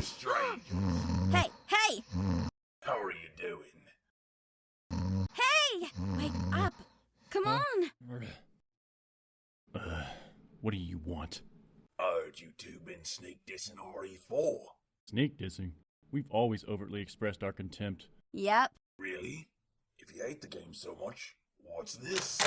strangers. Hey, hey! How are you doing? Hey! Wake up! Come on! What do you want? I heard you two been sneak dissing RE4. Sneak dissing? We've always overtly expressed our contempt. Yep. Really? If you hate the game so much, what's this?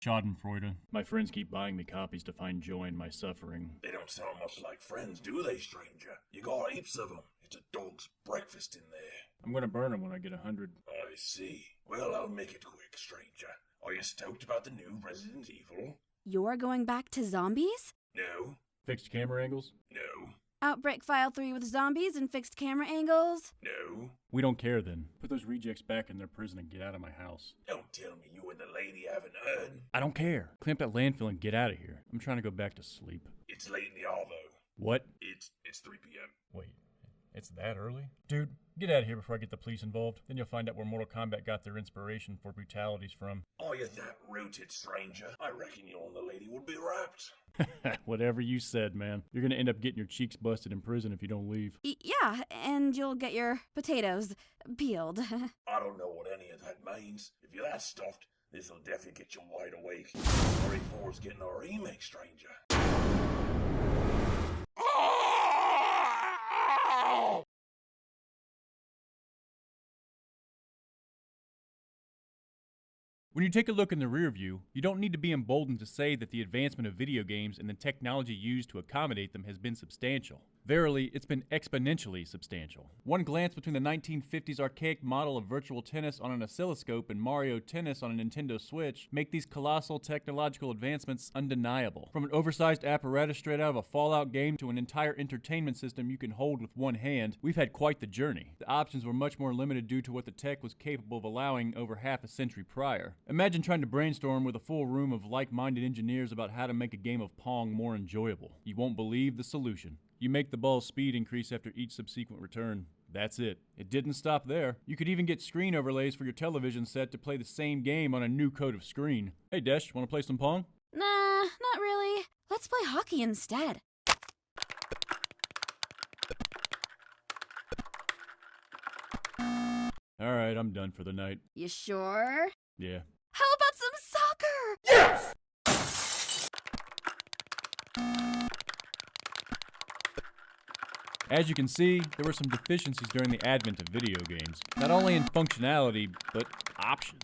Schadenfreude. My friends keep buying me copies to find joy in my suffering. They don't sound much like friends, do they, stranger? You got heaps of them. It's a dog's breakfast in there. I'm gonna burn them when I get 100. I see. Well, I'll make it quick, stranger. Are you stoked about the new Resident Evil? You're going back to zombies? No. Fixed camera angles? No. Outbreak File 3 with zombies and fixed camera angles? No. We don't care then. Put those rejects back in their prison and get out of my house. Don't tell me you and the lady haven't heard. I don't care. Clamp that landfill and get out of here. I'm trying to go back to sleep. It's late in the hour, though. What? It's 3 p.m. Wait, it's that early? Dude, get out of here before I get the police involved. Then you'll find out where Mortal Kombat got their inspiration for brutalities from. Are you that rooted, stranger? I reckon you and the lady would be wrapped. Whatever you said, man. You're gonna end up getting your cheeks busted in prison if you don't leave. Yeah, and you'll get your potatoes peeled. I don't know what any of that means. If you're that stuffed, this'll definitely get you wide awake. RE4's getting a remake, stranger. When you take a look in the rear view, you don't need to be emboldened to say that the advancement of video games and the technology used to accommodate them has been substantial. Verily, it's been exponentially substantial. One glance between the 1950s archaic model of Virtual Tennis on an oscilloscope and Mario Tennis on a Nintendo Switch make these colossal technological advancements undeniable. From an oversized apparatus straight out of a Fallout game to an entire entertainment system you can hold with one hand, we've had quite the journey. The options were much more limited due to what the tech was capable of allowing over half a century prior. Imagine trying to brainstorm with a full room of like-minded engineers about how to make a game of Pong more enjoyable. You won't believe the solution. You make the ball's speed increase after each subsequent return. That's it. It didn't stop there. You could even get screen overlays for your television set to play the same game on a new coat of screen. Hey Desh, wanna play some Pong? Nah, not really. Let's play hockey instead. Alright, I'm done for the night. You sure? Yeah. How about some soccer? Yes! As you can see, there were some deficiencies during the advent of video games. Not only in functionality, but options.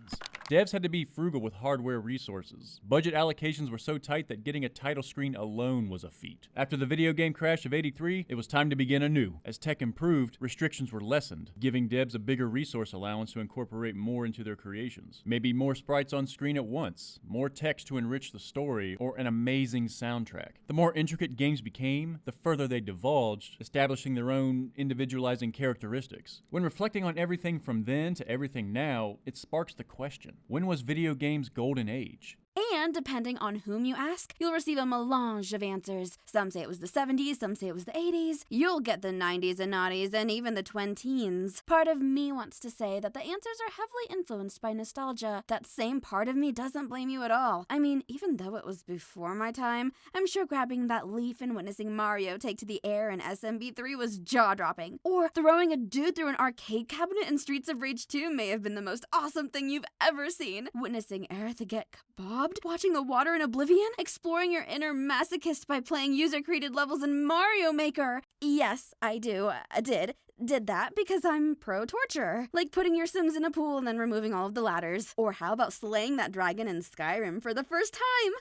Devs had to be frugal with hardware resources. Budget allocations were so tight that getting a title screen alone was a feat. After the video game crash of '83, it was time to begin anew. As tech improved, restrictions were lessened, giving devs a bigger resource allowance to incorporate more into their creations. Maybe more sprites on screen at once, more text to enrich the story, or an amazing soundtrack. The more intricate games became, the further they divulged, establishing their own individualizing characteristics. When reflecting on everything from then to everything now, it sparks the question: when was video games' golden age? And depending on whom you ask, you'll receive a melange of answers. Some say it was the 70s, some say it was the 80s. You'll get the 90s and noughties and even the twenteens. Part of me wants to say that the answers are heavily influenced by nostalgia. That same part of me doesn't blame you at all. I mean, even though it was before my time, I'm sure grabbing that leaf and witnessing Mario take to the air in SMB3 was jaw-dropping. Or throwing a dude through an arcade cabinet in Streets of Rage 2 may have been the most awesome thing you've ever seen. Witnessing Aerith get kebabbed, watching the water in Oblivion, exploring your inner masochist by playing user-created levels in Mario Maker. Yes, I did that because I'm pro-torture. Like putting your Sims in a pool and then removing all of the ladders. Or how about slaying that dragon in Skyrim for the first time?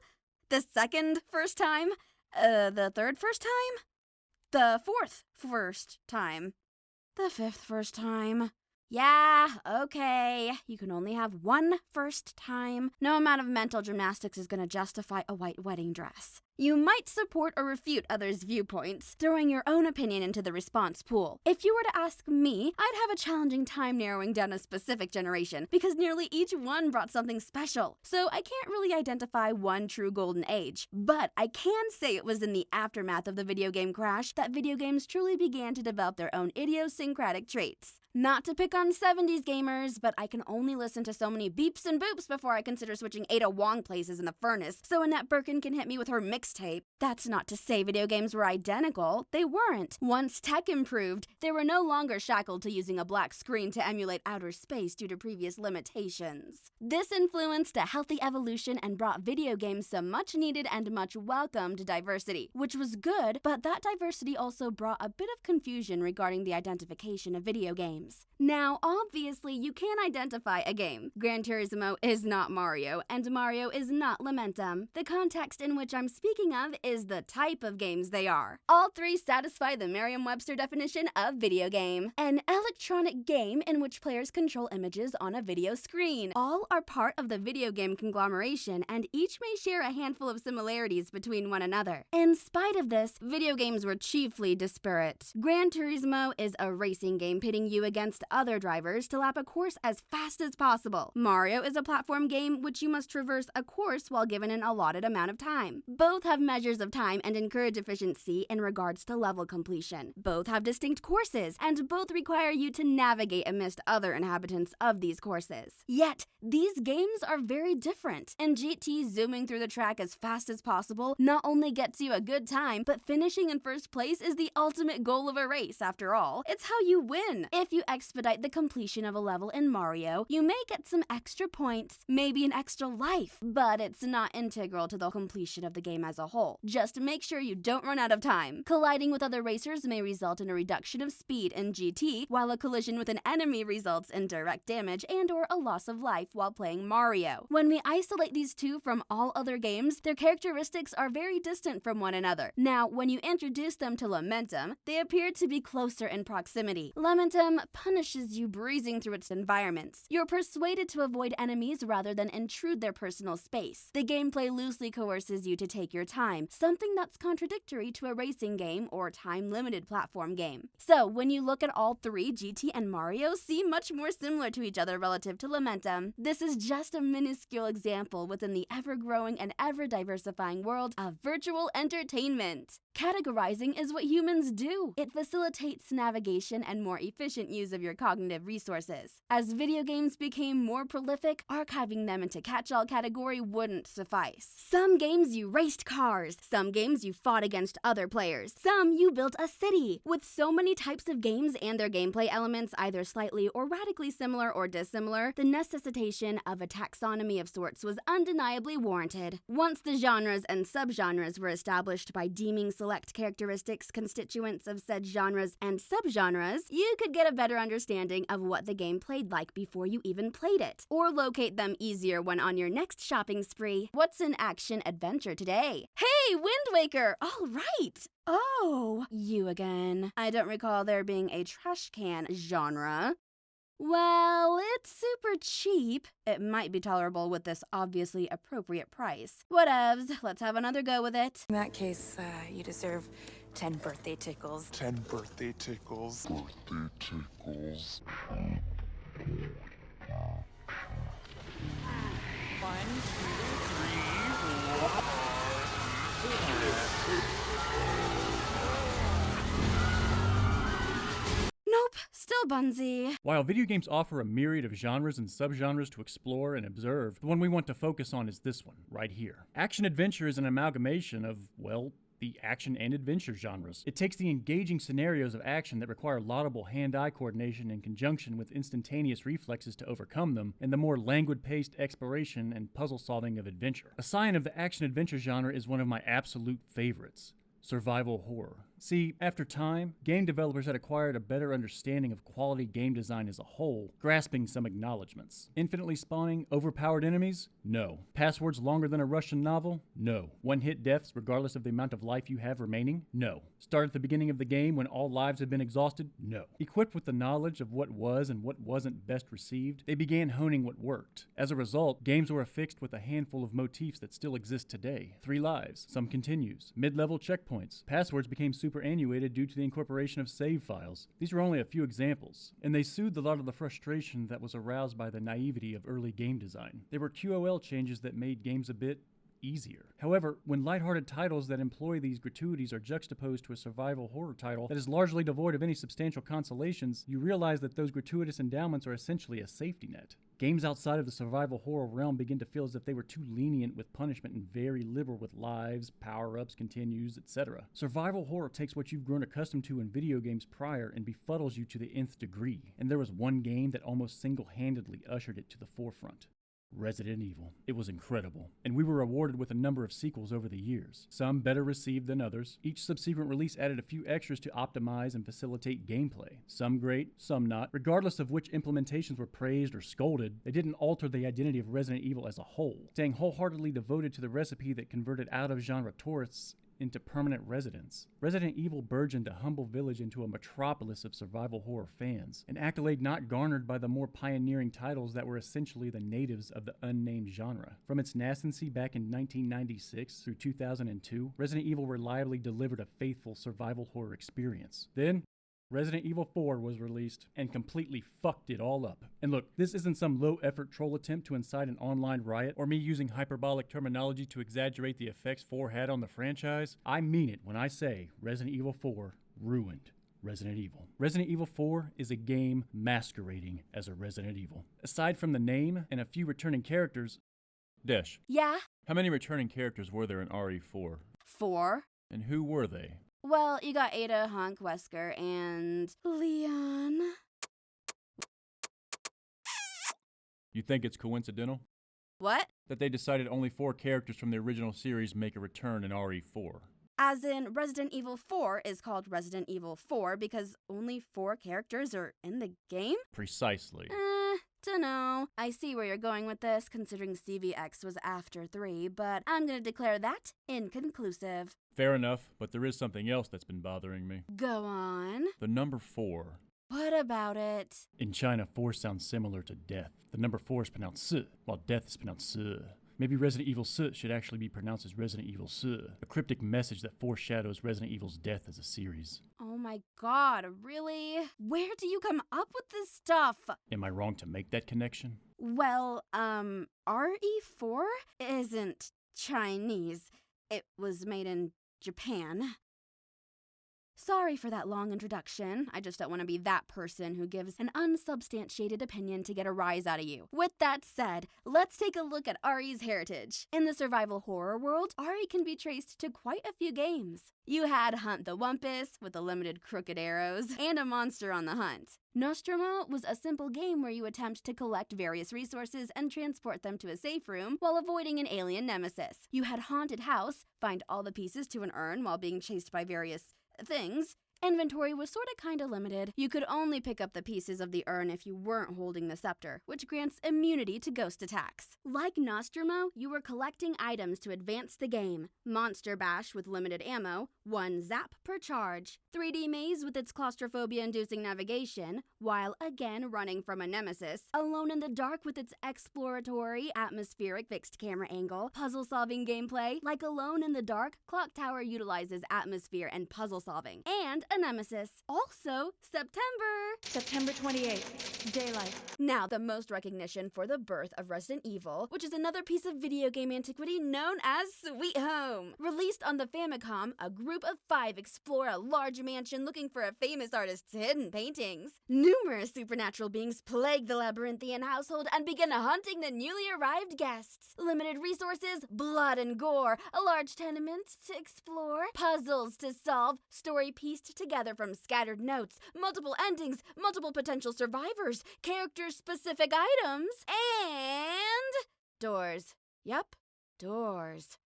The second first time? The third first time? The fourth first time? The fifth first time? Yeah, okay. You can only have one first time. No amount of mental gymnastics is gonna justify a white wedding dress. You might support or refute others' viewpoints, throwing your own opinion into the response pool. If you were to ask me, I'd have a challenging time narrowing down a specific generation, because nearly each one brought something special. So I can't really identify one true golden age. But I can say it was in the aftermath of the video game crash that video games truly began to develop their own idiosyncratic traits. Not to pick on 70s gamers, but I can only listen to so many beeps and boops before I consider switching Ada Wong places in the furnace so Annette Birkin can hit me with her mixtape. That's not to say video games were identical. They weren't. Once tech improved, they were no longer shackled to using a black screen to emulate outer space due to previous limitations. This influenced a healthy evolution and brought video games some much needed and much welcomed diversity, which was good, but that diversity also brought a bit of confusion regarding the identification of video games. Now, obviously, you can identify a game. Gran Turismo is not Mario, and Mario is not Lamentum. The context in which I'm speaking of is the type of games they are. All three satisfy the Merriam-Webster definition of video game: an electronic game in which players control images on a video screen. All are part of the video game conglomeration, and each may share a handful of similarities between one another. In spite of this, video games were chiefly disparate. Gran Turismo is a racing game pitting you against other drivers to lap a course as fast as possible. Mario is a platform game which you must traverse a course while given an allotted amount of time. Both have measures of time and encourage efficiency in regards to level completion. Both have distinct courses, and both require you to navigate amidst other inhabitants of these courses. Yet, these games are very different. In GT, zooming through the track as fast as possible not only gets you a good time, but finishing in first place is the ultimate goal of a race, after all. It's how you win. If you expedite the completion of a level in Mario, you may get some extra points, maybe an extra life, but it's not integral to the completion of the game as a whole. Just make sure you don't run out of time. Colliding with other racers may result in a reduction of speed in GT, while a collision with an enemy results in direct damage and/or a loss of life while playing Mario. When we isolate these two from all other games, their characteristics are very distant from one another. Now, when you introduce them to Lamentum, they appear to be closer in proximity. Lamentum punishes you breezing through its environments. You're persuaded to avoid enemies rather than intrude their personal space. The gameplay loosely coerces you to take your time, something that's contradictory to a racing game or time-limited platform game. So, when you look at all three, GT and Mario seem much more similar to each other relative to Lamentum. This is just a minuscule example within the ever-growing and ever-diversifying world of virtual entertainment. Categorizing is what humans do. It facilitates navigation and more efficient use of your cognitive resources. As video games became more prolific, archiving them into catch-all category wouldn't suffice. Some games you raced cars, some games you fought against other players, some you built a city. With so many types of games and their gameplay elements either slightly or radically similar or dissimilar, the necessitation of a taxonomy of sorts was undeniably warranted. Once the genres and subgenres were established by deeming select characteristics constituents of said genres and subgenres, you could get a better understanding of what the game played like before you even played it, or locate them easier when on your next shopping spree. What's an action-adventure today? Hey, Wind Waker! All right! Oh, you again. I don't recall there being a trash can genre. Well, it's super cheap. It might be tolerable with this obviously appropriate price. Whatevs, let's have another go with it. In that case, you deserve 10 birthday tickles. 10 birthday tickles. Birthday tickles. 1, 2, 3, 4. Nope, still bunsy. While video games offer a myriad of genres and subgenres to explore and observe, the one we want to focus on is this one, right here. Action-adventure is an amalgamation of, well, the action and adventure genres. It takes the engaging scenarios of action that require laudable hand-eye coordination in conjunction with instantaneous reflexes to overcome them, and the more languid-paced exploration and puzzle-solving of adventure. A sign of the action-adventure genre is one of my absolute favorites: survival horror. See, after time, game developers had acquired a better understanding of quality game design as a whole, grasping some acknowledgments. Infinitely spawning, overpowered enemies? No. Passwords longer than a Russian novel? No. One-hit deaths regardless of the amount of life you have remaining? No. Start at the beginning of the game when all lives have been exhausted? No. Equipped with the knowledge of what was and what wasn't best received, they began honing what worked. As a result, games were affixed with a handful of motifs that still exist today. 3 lives, some continues, mid-level checkpoints. Passwords became superannuated due to the incorporation of save files. These were only a few examples, and they soothed a lot of the frustration that was aroused by the naivety of early game design. There were QOL changes that made games a bit easier. However, when lighthearted titles that employ these gratuities are juxtaposed to a survival horror title that is largely devoid of any substantial consolations, you realize that those gratuitous endowments are essentially a safety net. Games outside of the survival horror realm begin to feel as if they were too lenient with punishment and very liberal with lives, power-ups, continues, etc. Survival horror takes what you've grown accustomed to in video games prior and befuddles you to the nth degree, and there was one game that almost single-handedly ushered it to the forefront. Resident Evil. It was incredible, and we were rewarded with a number of sequels over the years, some better received than others. Each subsequent release added a few extras to optimize and facilitate gameplay, some great, some not. Regardless of which implementations were praised or scolded, they didn't alter the identity of Resident Evil as a whole, staying wholeheartedly devoted to the recipe that converted out-of-genre tourists into permanent residents. Resident Evil burgeoned a humble village into a metropolis of survival horror fans, an accolade not garnered by the more pioneering titles that were essentially the natives of the unnamed genre. From its nascency back in 1996 through 2002, Resident Evil reliably delivered a faithful survival horror experience. Then, Resident Evil 4 was released and completely fucked it all up. And look, this isn't some low-effort troll attempt to incite an online riot or me using hyperbolic terminology to exaggerate the effects 4 had on the franchise. I mean it when I say Resident Evil 4 ruined Resident Evil. Resident Evil 4 is a game masquerading as a Resident Evil. Aside from the name and a few returning characters... Desh, Yeah? how many returning characters were there in RE4? 4? And who were they? Well, you got Ada, Hunk, Wesker, and Leon. You think it's coincidental? What? That they decided only 4 characters from the original series make a return in RE4. As in, Resident Evil 4 is called Resident Evil 4 because only 4 characters are in the game? Precisely. Dunno. I see where you're going with this, considering CVX was after 3, but I'm gonna declare that inconclusive. Fair enough, but there is something else that's been bothering me. Go on. The number 4. What about it? In China, 4 sounds similar to death. The number 4 is pronounced S, while death is pronounced S. Maybe Resident Evil 6 should actually be pronounced as Resident Evil 6, a cryptic message that foreshadows Resident Evil's death as a series. Oh my god, really? Where do you come up with this stuff? Am I wrong to make that connection? Well, RE4 isn't Chinese. It was made in Japan. Sorry for that long introduction. I just don't want to be that person who gives an unsubstantiated opinion to get a rise out of you. With that said, let's take a look at Ari's heritage. In the survival horror world, Ari can be traced to quite a few games. You had Hunt the Wumpus, with the limited crooked arrows, and a monster on the hunt. Nostromo was a simple game where you attempt to collect various resources and transport them to a safe room while avoiding an alien nemesis. You had Haunted House, find all the pieces to an urn while being chased by various things. Inventory was sorta kinda limited. You could only pick up the pieces of the urn if you weren't holding the scepter, which grants immunity to ghost attacks. Like Nostromo, you were collecting items to advance the game. Monster Bash with limited ammo, 1 zap per charge. 3D Maze with its claustrophobia-inducing navigation, while again running from a nemesis. Alone in the Dark with its exploratory, atmospheric fixed camera angle, puzzle-solving gameplay. Like Alone in the Dark, Clock Tower utilizes atmosphere and puzzle solving. And a nemesis. Also, September 28th, daylight. Now, the most recognition for the birth of Resident Evil, which is another piece of video game antiquity known as Sweet Home. Released on the Famicom, a group of 5 explore a large mansion looking for a famous artist's hidden paintings. Numerous supernatural beings plague the labyrinthian household and begin hunting the newly arrived guests. Limited resources, blood and gore, a large tenement to explore, puzzles to solve, story pieced together from scattered notes, multiple endings, multiple potential survivors, character-specific items, and doors. Yup, doors.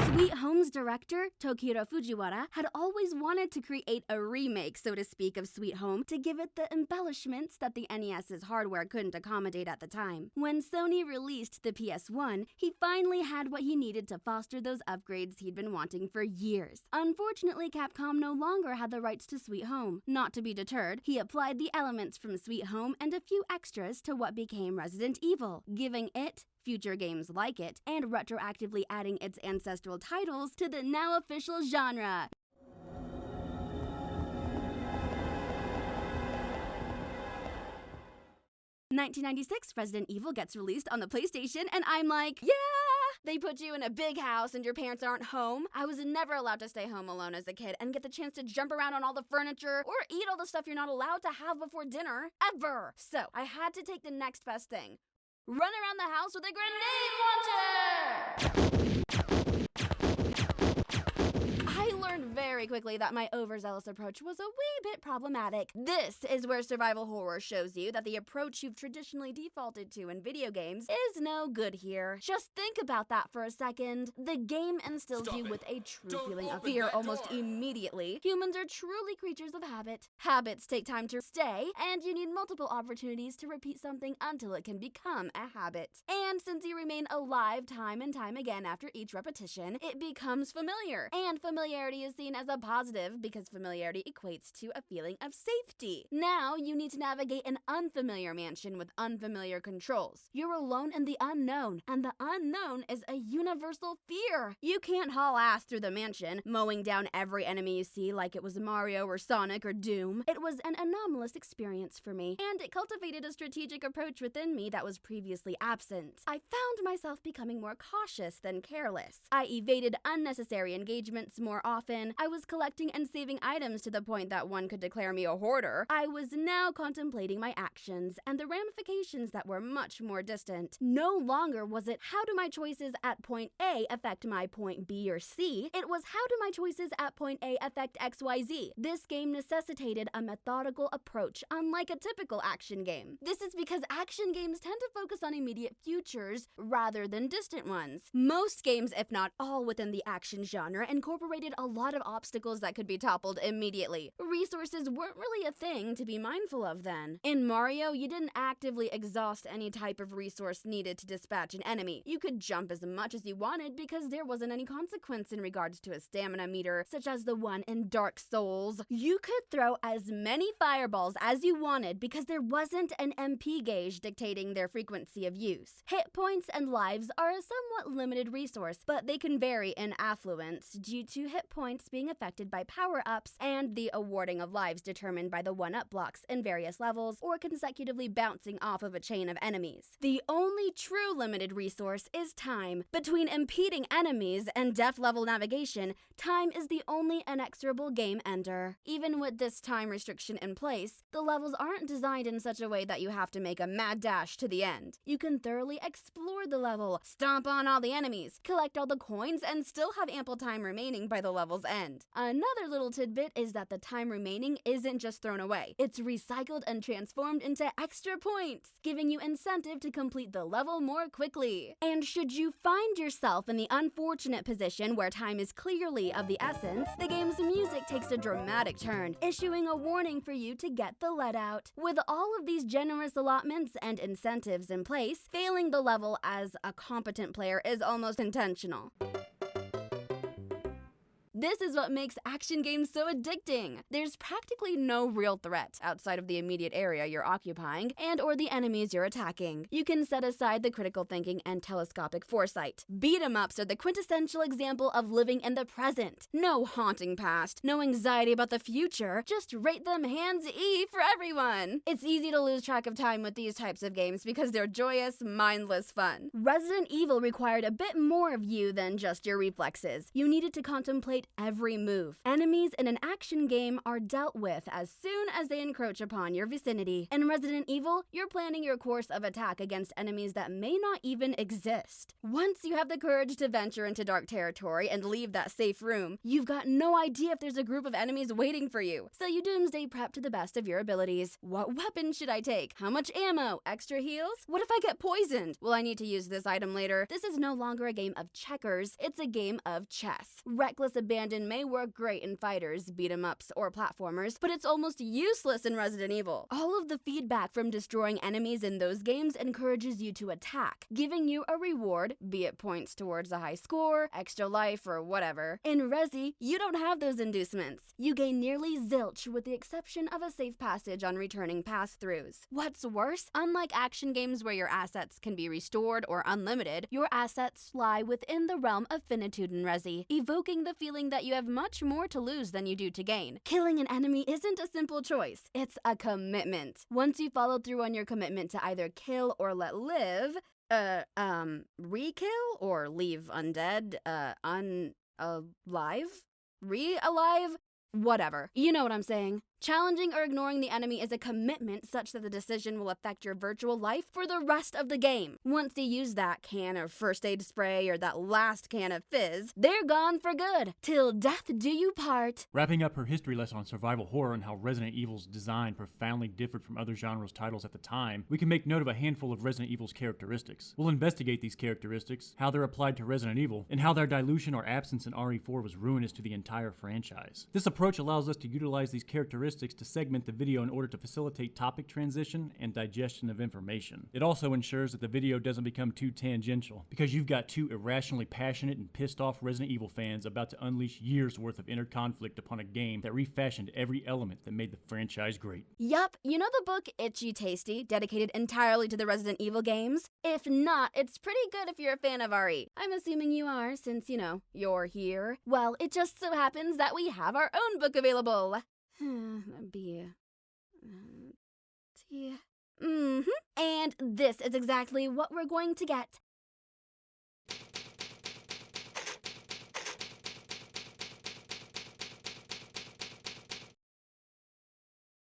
Sweet Home's director, Tokihiro Fujiwara, had always wanted to create a remake, so to speak, of Sweet Home to give it the embellishments that the NES's hardware couldn't accommodate at the time. When Sony released the PS1, he finally had what he needed to foster those upgrades he'd been wanting for years. Unfortunately, Capcom no longer had the rights to Sweet Home. Not to be deterred, he applied the elements from Sweet Home and a few extras to what became Resident Evil, giving it, future games like it, and retroactively adding its ancestral titles to the now official genre. 1996, Resident Evil gets released on the PlayStation, and I'm like, yeah! They put you in a big house and your parents aren't home. I was never allowed to stay home alone as a kid and get the chance to jump around on all the furniture or eat all the stuff you're not allowed to have before dinner, ever. So I had to take the next best thing. Run around the house with a grenade launcher! I learned very quickly that my overzealous approach was a wee bit problematic. This is where survival horror shows you that the approach you've traditionally defaulted to in video games is no good here. Just think about that for a second. The game instills you with a true feeling of fear almost immediately. Humans are truly creatures of habit. Habits take time to stay, and you need multiple opportunities to repeat something until it can become a habit. And since you remain alive time and time again after each repetition, it becomes familiar. And familiarity is seen as a positive because familiarity equates to a feeling of safety. Now you need to navigate an unfamiliar mansion with unfamiliar controls. You're alone in the unknown, and the unknown is a universal fear. You can't haul ass through the mansion, mowing down every enemy you see like it was Mario or Sonic or Doom. It was an anomalous experience for me, and it cultivated a strategic approach within me that was previously absent. I found myself becoming more cautious than careless. I evaded unnecessary engagements more often. I was collecting and saving items to the point that one could declare me a hoarder. I was now contemplating my actions and the ramifications that were much more distant. No longer was it, how do my choices at point A affect my point B or C? It was, how do my choices at point A affect XYZ? This game necessitated a methodical approach, unlike a typical action game. This is because action games tend to focus on immediate futures rather than distant ones. Most games, if not all within the action genre, incorporated a lot of obstacles that could be toppled immediately. Resources weren't really a thing to be mindful of then. In Mario, you didn't actively exhaust any type of resource needed to dispatch an enemy. You could jump as much as you wanted because there wasn't any consequence in regards to a stamina meter, such as the one in Dark Souls. You could throw as many fireballs as you wanted because there wasn't an MP gauge dictating their frequency of use. Hit points and lives are a somewhat limited resource, but they can vary in affluence due to hit points being affected by power-ups and the awarding of lives determined by the one-up blocks in various levels or consecutively bouncing off of a chain of enemies. The only true limited resource is time. Between impeding enemies and depth level navigation, time is the only inexorable game ender. Even with this time restriction in place, the levels aren't designed in such a way that you have to make a mad dash to the end. You can thoroughly explore the level, stomp on all the enemies, collect all the coins, and still have ample time remaining by the level's end. Another little tidbit is that the time remaining isn't just thrown away. It's recycled and transformed into extra points, giving you incentive to complete the level more quickly. And should you find yourself in the unfortunate position where time is clearly of the essence, the game's music takes a dramatic turn, issuing a warning for you to get the lead out. With all of these generous allotments and incentives in place, failing the level as a competent player is almost intentional. This is what makes action games so addicting. There's practically no real threat outside of the immediate area you're occupying and or the enemies you're attacking. You can set aside the critical thinking and telescopic foresight. Beat 'em ups are the quintessential example of living in the present. No haunting past, no anxiety about the future, just rate them hands-E for everyone. It's easy to lose track of time with these types of games because they're joyous, mindless fun. Resident Evil required a bit more of you than just your reflexes. You needed to contemplate every move. Enemies in an action game are dealt with as soon as they encroach upon your vicinity. In Resident Evil, you're planning your course of attack against enemies that may not even exist. Once you have the courage to venture into dark territory and leave that safe room, you've got no idea if there's a group of enemies waiting for you. So you doomsday prep to the best of your abilities. What weapon should I take? How much ammo? Extra heals? What if I get poisoned? Will I need to use this item later? This is no longer a game of checkers, it's a game of chess. Reckless abandon may work great in fighters, beat-em-ups, or platformers, but it's almost useless in Resident Evil. All of the feedback from destroying enemies in those games encourages you to attack, giving you a reward, be it points towards a high score, extra life, or whatever. In Resi, you don't have those inducements. You gain nearly zilch with the exception of a safe passage on returning pass-throughs. What's worse, unlike action games where your assets can be restored or unlimited, your assets lie within the realm of finitude in Resi, evoking the feeling realizing that you have much more to lose than you do to gain. Killing an enemy isn't a simple choice, it's a commitment. Once you follow through on your commitment to either kill or let live, re-kill or leave undead, unalive? Re-alive? Whatever. You know what I'm saying. Challenging or ignoring the enemy is a commitment such that the decision will affect your virtual life for the rest of the game. Once you use that can of first aid spray or that last can of fizz, they're gone for good. Till death do you part. Wrapping up her history lesson on survival horror and how Resident Evil's design profoundly differed from other genres titles at the time, we can make note of a handful of Resident Evil's characteristics. We'll investigate these characteristics, how they're applied to Resident Evil, and how their dilution or absence in RE4 was ruinous to the entire franchise. This approach allows us to utilize these characteristics to segment the video in order to facilitate topic transition and digestion of information. It also ensures that the video doesn't become too tangential, because you've got two irrationally passionate and pissed off Resident Evil fans about to unleash years worth of inner conflict upon a game that refashioned every element that made the franchise great. Yup, you know the book Itchy Tasty, dedicated entirely to the Resident Evil games? If not, it's pretty good if you're a fan of RE. I'm assuming you are, since, you're here. Well, it just so happens that we have our own book available. And this is exactly what we're going to get.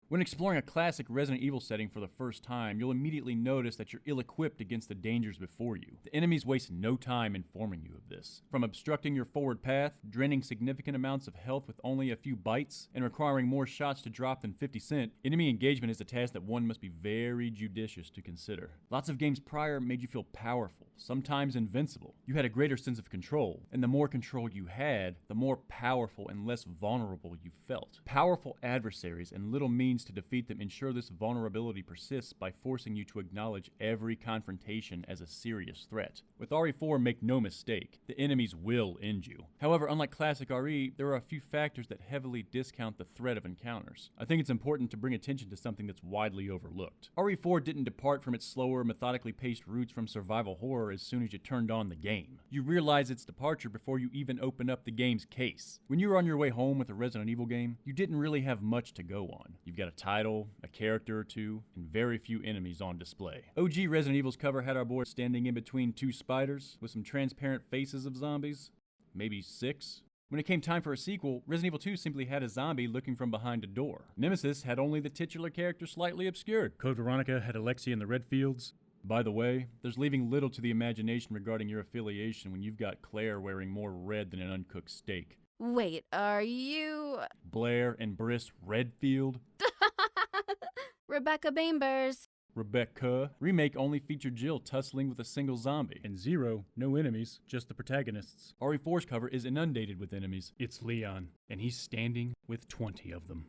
When exploring a classic Resident Evil setting for the first time, you'll immediately notice that you're ill-equipped against the dangers before you. The enemies waste no time informing you of this. From obstructing your forward path, draining significant amounts of health with only a few bites, and requiring more shots to drop than 50 Cent, enemy engagement is a task that one must be very judicious to consider. Lots of games prior made you feel powerful, sometimes invincible. You had a greater sense of control, and the more control you had, the more powerful and less vulnerable you felt. Powerful adversaries and little means to defeat them ensure this vulnerability persists by forcing you to acknowledge every confrontation as a serious threat. With RE4, make no mistake, the enemies will end you. However, unlike classic RE, there are a few factors that heavily discount the threat of encounters. I think it's important to bring attention to something that's widely overlooked. RE4 didn't depart from its slower, methodically paced roots from survival horror as soon as you turned on the game. You realize its departure before you even open up the game's case. When you were on your way home with a Resident Evil game, you didn't really have much to go on. You've got a title, a character or two, and very few enemies on display. OG Resident Evil's cover had our boy standing in between two spiders with some transparent faces of zombies. Maybe 6. When it came time for a sequel, Resident Evil 2 simply had a zombie looking from behind a door. Nemesis had only the titular character slightly obscured. Code Veronica had Alexia in the Redfields. By the way, there's leaving little to the imagination regarding your affiliation when you've got Claire wearing more red than an uncooked steak. Wait, are you... Blair and Briss Redfield? Rebecca Bambers. Rebecca. Remake only featured Jill tussling with a single zombie. And Zero, no enemies, just the protagonists. RE4's cover is inundated with enemies. It's Leon, and he's standing with 20 of them.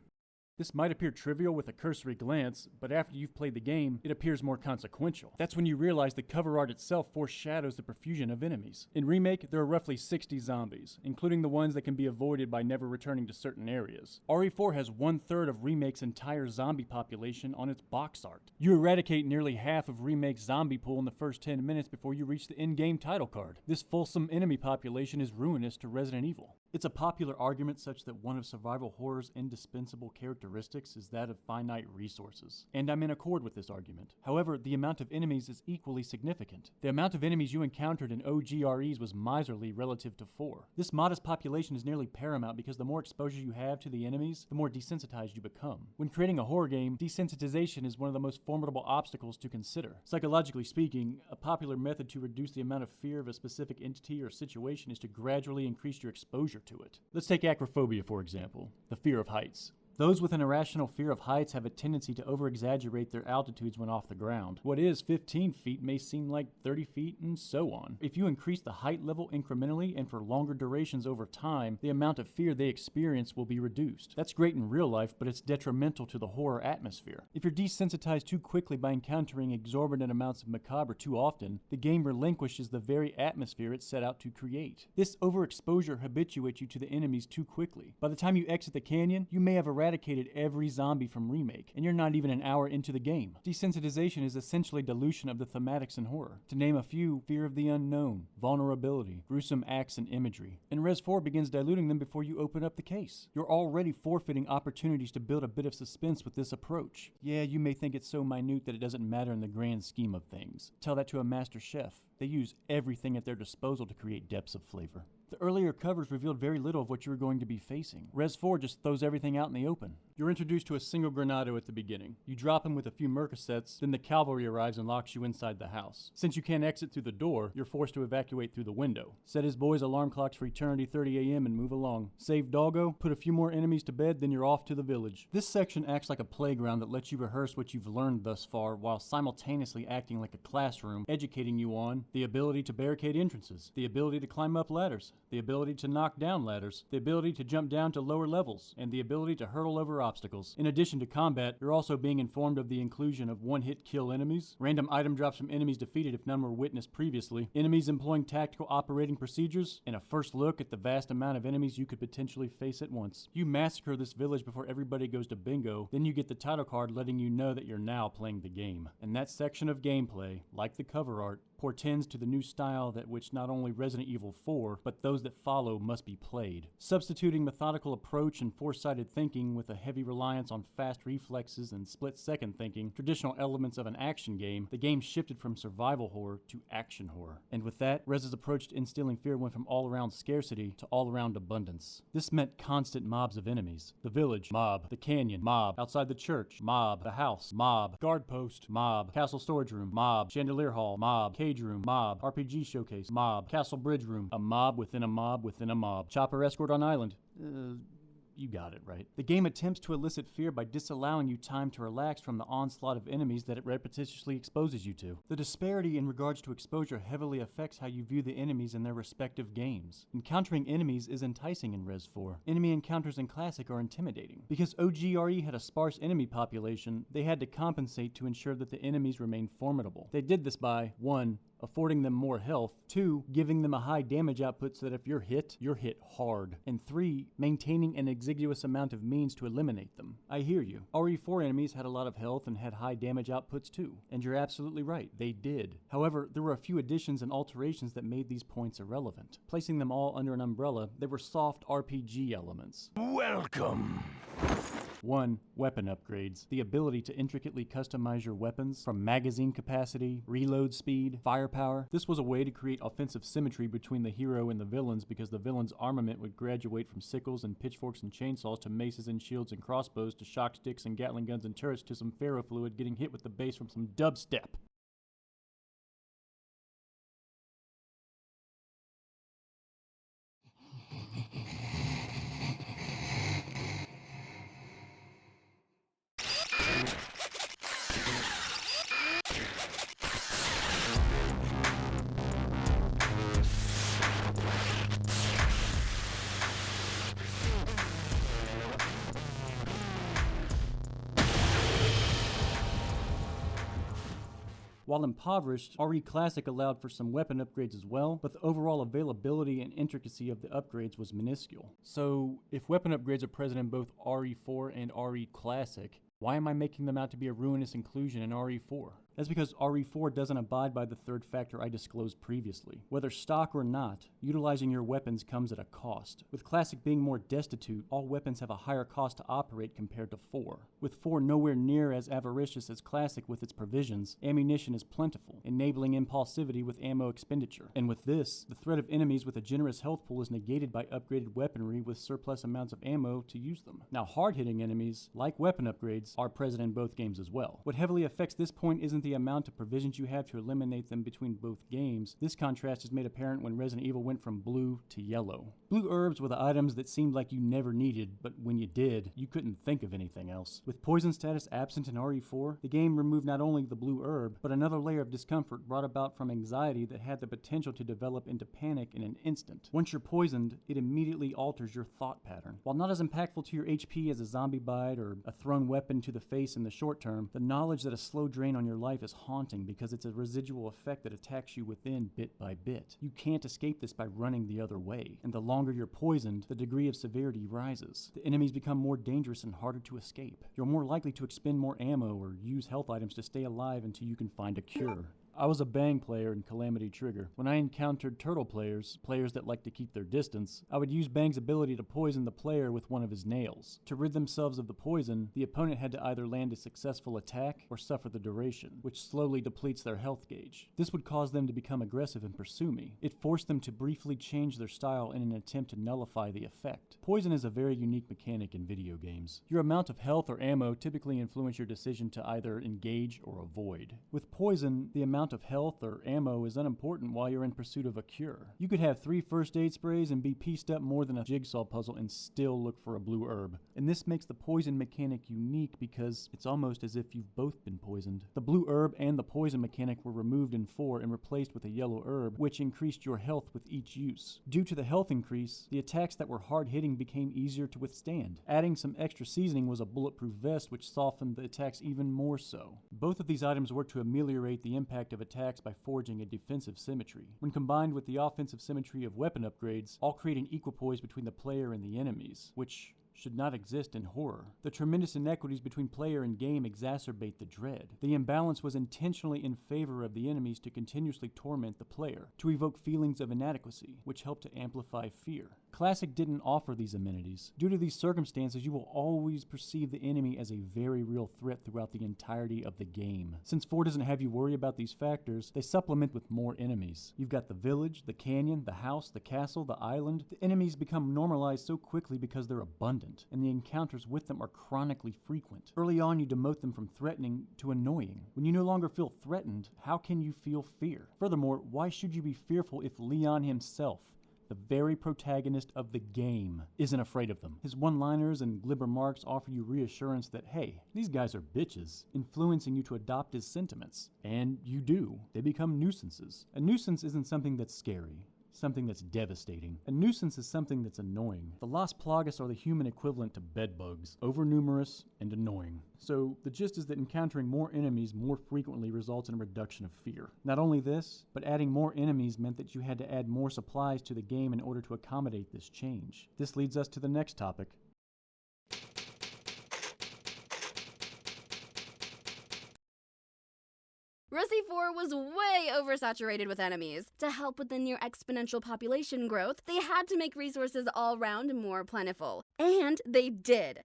This might appear trivial with a cursory glance, but after you've played the game, it appears more consequential. That's when you realize the cover art itself foreshadows the profusion of enemies. In Remake, there are roughly 60 zombies, including the ones that can be avoided by never returning to certain areas. RE4 has 1/3 of Remake's entire zombie population on its box art. You eradicate nearly half of Remake's zombie pool in the first 10 minutes before you reach the in-game title card. This fulsome enemy population is ruinous to Resident Evil. It's a popular argument such that one of survival horror's indispensable characteristics is that of finite resources. And I'm in accord with this argument. However, the amount of enemies is equally significant. The amount of enemies you encountered in OGREs was miserly relative to 4. This modest population is nearly paramount because the more exposure you have to the enemies, the more desensitized you become. When creating a horror game, desensitization is one of the most formidable obstacles to consider. Psychologically speaking, a popular method to reduce the amount of fear of a specific entity or situation is to gradually increase your exposure to it. Let's take acrophobia, for example, the fear of heights. Those with an irrational fear of heights have a tendency to over-exaggerate their altitudes when off the ground. What is 15 feet may seem like 30 feet and so on. If you increase the height level incrementally and for longer durations over time, the amount of fear they experience will be reduced. That's great in real life, but it's detrimental to the horror atmosphere. If you're desensitized too quickly by encountering exorbitant amounts of macabre too often, the game relinquishes the very atmosphere it set out to create. This overexposure habituates you to the enemies too quickly. By the time you exit the canyon, you may have eradicated eradicated every zombie from Remake, and you're not even an hour into the game. Desensitization is essentially dilution of the thematics in horror. To name a few, fear of the unknown, vulnerability, gruesome acts and imagery. And Res 4 begins diluting them before you open up the case. You're already forfeiting opportunities to build a bit of suspense with this approach. Yeah, you may think it's so minute that it doesn't matter in the grand scheme of things. Tell that to a master chef. They use everything at their disposal to create depths of flavor. The earlier covers revealed very little of what you were going to be facing. Res 4 just throws everything out in the open. You're introduced to a single Granado at the beginning. You drop him with a few Mercosets, then the cavalry arrives and locks you inside the house. Since you can't exit through the door, you're forced to evacuate through the window. Set his boys' alarm clocks for eternity 30 a.m. and move along. Save Doggo, put a few more enemies to bed, then you're off to the village. This section acts like a playground that lets you rehearse what you've learned thus far while simultaneously acting like a classroom, educating you on the ability to barricade entrances, the ability to climb up ladders, the ability to knock down ladders, the ability to jump down to lower levels, and the ability to hurdle over obstacles. In addition to combat, you're also being informed of the inclusion of one-hit kill enemies, random item drops from enemies defeated if none were witnessed previously, enemies employing tactical operating procedures, and a first look at the vast amount of enemies you could potentially face at once. You massacre this village before everybody goes to bingo, then you get the title card letting you know that you're now playing the game. And that section of gameplay, like the cover art, portends to the new style that which not only Resident Evil 4, but those that follow must be played. Substituting methodical approach and foresighted thinking with a heavy reliance on fast reflexes and split-second thinking, traditional elements of an action game, the game shifted from survival horror to action horror. And with that, Rez's approach to instilling fear went from all-around scarcity to all-around abundance. This meant constant mobs of enemies. The village, mob. The canyon, mob. Outside the church, mob. The house, mob. Guard post, mob. Castle storage room, mob. Chandelier hall, mob. Cage room, mob. RPG showcase, mob. Castle bridge room, a mob within a mob within a mob. Chopper escort on island. You got it right. The game attempts to elicit fear by disallowing you time to relax from the onslaught of enemies that it repetitiously exposes you to. The disparity in regards to exposure heavily affects how you view the enemies in their respective games. Encountering enemies is enticing in Res 4. Enemy encounters in Classic are intimidating. Because OGRE had a sparse enemy population, they had to compensate to ensure that the enemies remained formidable. They did this by 1. Affording them more health, 2. Giving them a high damage output so that if you're hit hard, and 3. Maintaining an exiguous amount of means to eliminate them. I hear you. RE4 enemies had a lot of health and had high damage outputs too, and you're absolutely right, they did. However, there were a few additions and alterations that made these points irrelevant. Placing them all under an umbrella, they were soft RPG elements. Welcome. 1. Weapon upgrades. The ability to intricately customize your weapons, from magazine capacity, reload speed, firepower. This was a way to create offensive symmetry between the hero and the villains because the villain's armament would graduate from sickles and pitchforks and chainsaws to maces and shields and crossbows to shock sticks and Gatling guns and turrets to some ferrofluid getting hit with the bass from some dubstep. While impoverished, RE Classic allowed for some weapon upgrades as well, but the overall availability and intricacy of the upgrades was minuscule. So, if weapon upgrades are present in both RE4 and RE Classic, why am I making them out to be a ruinous inclusion in RE4? That's because RE4 doesn't abide by the third factor I disclosed previously. Whether stock or not, utilizing your weapons comes at a cost. With Classic being more destitute, all weapons have a higher cost to operate compared to 4. With 4 nowhere near as avaricious as Classic with its provisions, ammunition is plentiful, enabling impulsivity with ammo expenditure. And with this, the threat of enemies with a generous health pool is negated by upgraded weaponry with surplus amounts of ammo to use them. Now, hard-hitting enemies, like weapon upgrades, are present in both games as well. What heavily affects this point isn't the amount of provisions you have to eliminate them between both games. This contrast is made apparent when Resident Evil went from blue to yellow. Blue herbs were the items that seemed like you never needed, but when you did, you couldn't think of anything else. With poison status absent in RE4, the game removed not only the blue herb, but another layer of discomfort brought about from anxiety that had the potential to develop into panic in an instant. Once you're poisoned, it immediately alters your thought pattern. While not as impactful to your HP as a zombie bite or a thrown weapon to the face in the short term, the knowledge that a slow drain on your life life is haunting because it's a residual effect that attacks you within bit by bit. You can't escape this by running the other way, and the longer you're poisoned, the degree of severity rises. The enemies become more dangerous and harder to escape. You're more likely to expend more ammo or use health items to stay alive until you can find a cure. I was a Bang player in Calamity Trigger. When I encountered Turtle players that like to keep their distance, I would use Bang's ability to poison the player with one of his nails. To rid themselves of the poison, the opponent had to either land a successful attack or suffer the duration, which slowly depletes their health gauge. This would cause them to become aggressive and pursue me. It forced them to briefly change their style in an attempt to nullify the effect. Poison is a very unique mechanic in video games. Your amount of health or ammo typically influence your decision to either engage or avoid. With poison, the amount of health or ammo is unimportant while you're in pursuit of a cure. You could have 3 first aid sprays and be pieced up more than a jigsaw puzzle and still look for a blue herb. And this makes the poison mechanic unique because it's almost as if you've both been poisoned. The blue herb and the poison mechanic were removed in 4 and replaced with a yellow herb, which increased your health with each use. Due to the health increase, the attacks that were hard-hitting became easier to withstand. Adding some extra seasoning was a bulletproof vest, which softened the attacks even more so. Both of these items work to ameliorate the impact of attacks by forging a defensive symmetry. When combined with the offensive symmetry of weapon upgrades, all create an equipoise between the player and the enemies, which should not exist in horror. The tremendous inequities between player and game exacerbate the dread. The imbalance was intentionally in favor of the enemies to continuously torment the player, to evoke feelings of inadequacy, which helped to amplify fear. Classic didn't offer these amenities. Due to these circumstances, you will always perceive the enemy as a very real threat throughout the entirety of the game. Since 4 doesn't have you worry about these factors, they supplement with more enemies. You've got the village, the canyon, the house, the castle, the island. The enemies become normalized so quickly because they're abundant, and the encounters with them are chronically frequent. Early on, you demote them from threatening to annoying. When you no longer feel threatened, how can you feel fear? Furthermore, why should you be fearful if Leon himself, the very protagonist of the game, isn't afraid of them? His one-liners and glib remarks offer you reassurance that, hey, these guys are bitches, influencing you to adopt his sentiments. And you do. They become nuisances. A nuisance isn't something that's scary, something that's devastating. A nuisance is something that's annoying. The Las Plagas are the human equivalent to bedbugs, overnumerous and annoying. So the gist is that encountering more enemies more frequently results in a reduction of fear. Not only this, but adding more enemies meant that you had to add more supplies to the game in order to accommodate this change. This leads us to the next topic. Resi 4 was way oversaturated with enemies. To help with the near exponential population growth, they had to make resources all round more plentiful. And they did.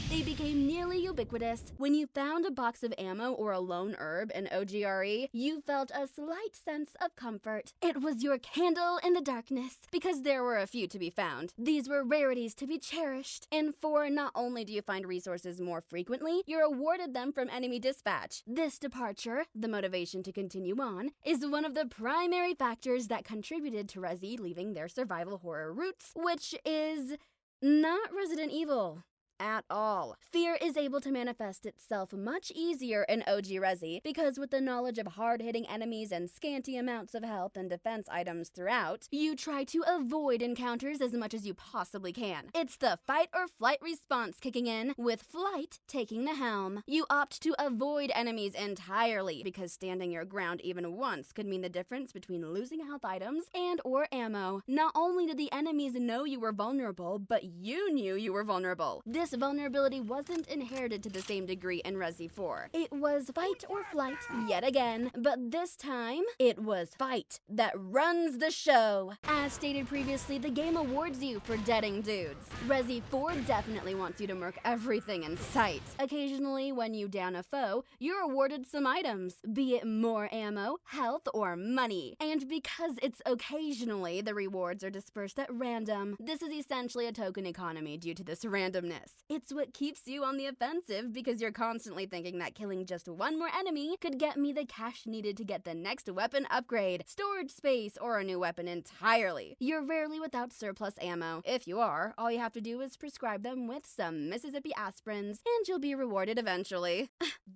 They became nearly ubiquitous. When you found a box of ammo or a lone herb in OGRE, you felt a slight sense of comfort. It was your candle in the darkness, because there were a few to be found. These were rarities to be cherished. In 4, not only do you find resources more frequently, you're awarded them from enemy dispatch. This departure, the motivation to continue on, is one of the primary factors that contributed to Resi leaving their survival horror roots, which is not Resident Evil at all. Fear is able to manifest itself much easier in OG Resi because with the knowledge of hard-hitting enemies and scanty amounts of health and defense items throughout, you try to avoid encounters as much as you possibly can. It's the fight or flight response kicking in, with flight taking the helm. You opt to avoid enemies entirely because standing your ground even once could mean the difference between losing health items and or ammo. Not only did the enemies know you were vulnerable, but you knew you were vulnerable. This vulnerability wasn't inherited to the same degree in Resi 4. It was fight or flight yet again, but this time, it was fight that runs the show. As stated previously, the game awards you for deading dudes. Resi 4 definitely wants you to murk everything in sight. Occasionally, when you down a foe, you're awarded some items, be it more ammo, health, or money. And because it's occasionally, the rewards are dispersed at random. This is essentially a token economy due to this randomness. It's what keeps you on the offensive because you're constantly thinking that killing just one more enemy could get me the cash needed to get the next weapon upgrade, storage space, or a new weapon entirely. You're rarely without surplus ammo. If you are, all you have to do is prescribe them with some Mississippi aspirins, and you'll be rewarded eventually.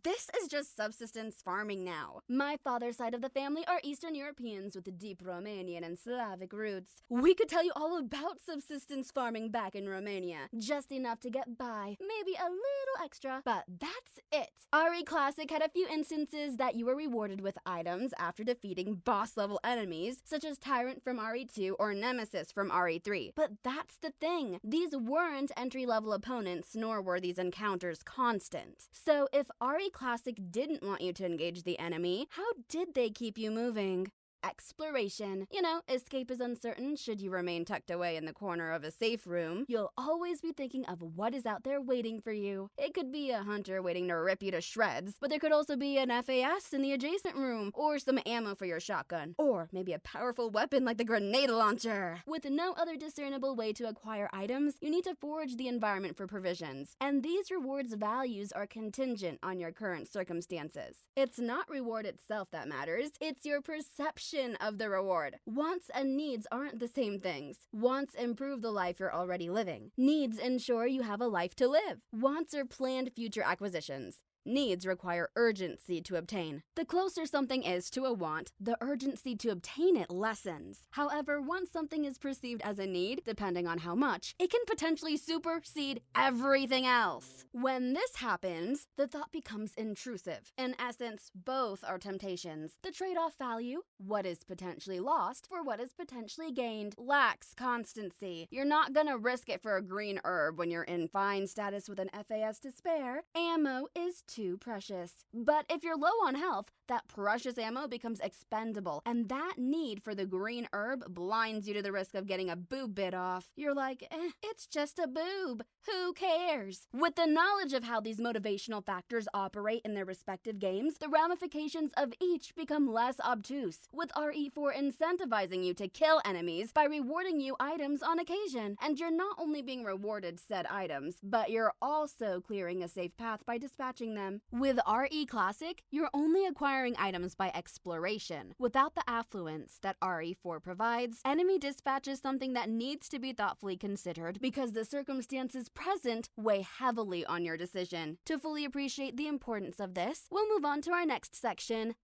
This is just subsistence farming now. My father's side of the family are Eastern Europeans with deep Romanian and Slavic roots. We could tell you all about subsistence farming back in Romania, just enough to get get by. Maybe a little extra, but that's it. RE Classic had a few instances that you were rewarded with items after defeating boss-level enemies, such as Tyrant from RE2 or Nemesis from RE3. But that's the thing. These weren't entry-level opponents, nor were these encounters constant. So if RE Classic didn't want you to engage the enemy, how did they keep you moving? Exploration. You know, escape is uncertain should you remain tucked away in the corner of a safe room. You'll always be thinking of what is out there waiting for you. It could be a hunter waiting to rip you to shreds, but there could also be an FAS in the adjacent room, or some ammo for your shotgun, or maybe a powerful weapon like the grenade launcher. With no other discernible way to acquire items, you need to forage the environment for provisions, and these rewards' values are contingent on your current circumstances. It's not reward itself that matters, it's your perception of the reward. Wants and needs aren't the same things. Wants improve the life you're already living. Needs ensure you have a life to live. Wants are planned future acquisitions. Needs require urgency to obtain. The closer something is to a want, the urgency to obtain it lessens. However, once something is perceived as a need, depending on how much, it can potentially supersede everything else. When this happens, the thought becomes intrusive. In essence, both are temptations. The trade-off value, what is potentially lost for what is potentially gained, lacks constancy. You're not gonna risk it for a green herb when you're in fine status with an FAS to spare. Ammo is too precious. But if you're low on health, that precious ammo becomes expendable, and that need for the green herb blinds you to the risk of getting a boob bit off. You're like, it's just a boob. Who cares? With the knowledge of how these motivational factors operate in their respective games, the ramifications of each become less obtuse, with RE4 incentivizing you to kill enemies by rewarding you items on occasion. And you're not only being rewarded said items, but you're also clearing a safe path by dispatching them. With RE Classic, you're only acquiring items by exploration. Without the affluence that RE4 provides, enemy dispatch is something that needs to be thoughtfully considered because the circumstances present weigh heavily on your decision. To fully appreciate the importance of this, we'll move on to our next section.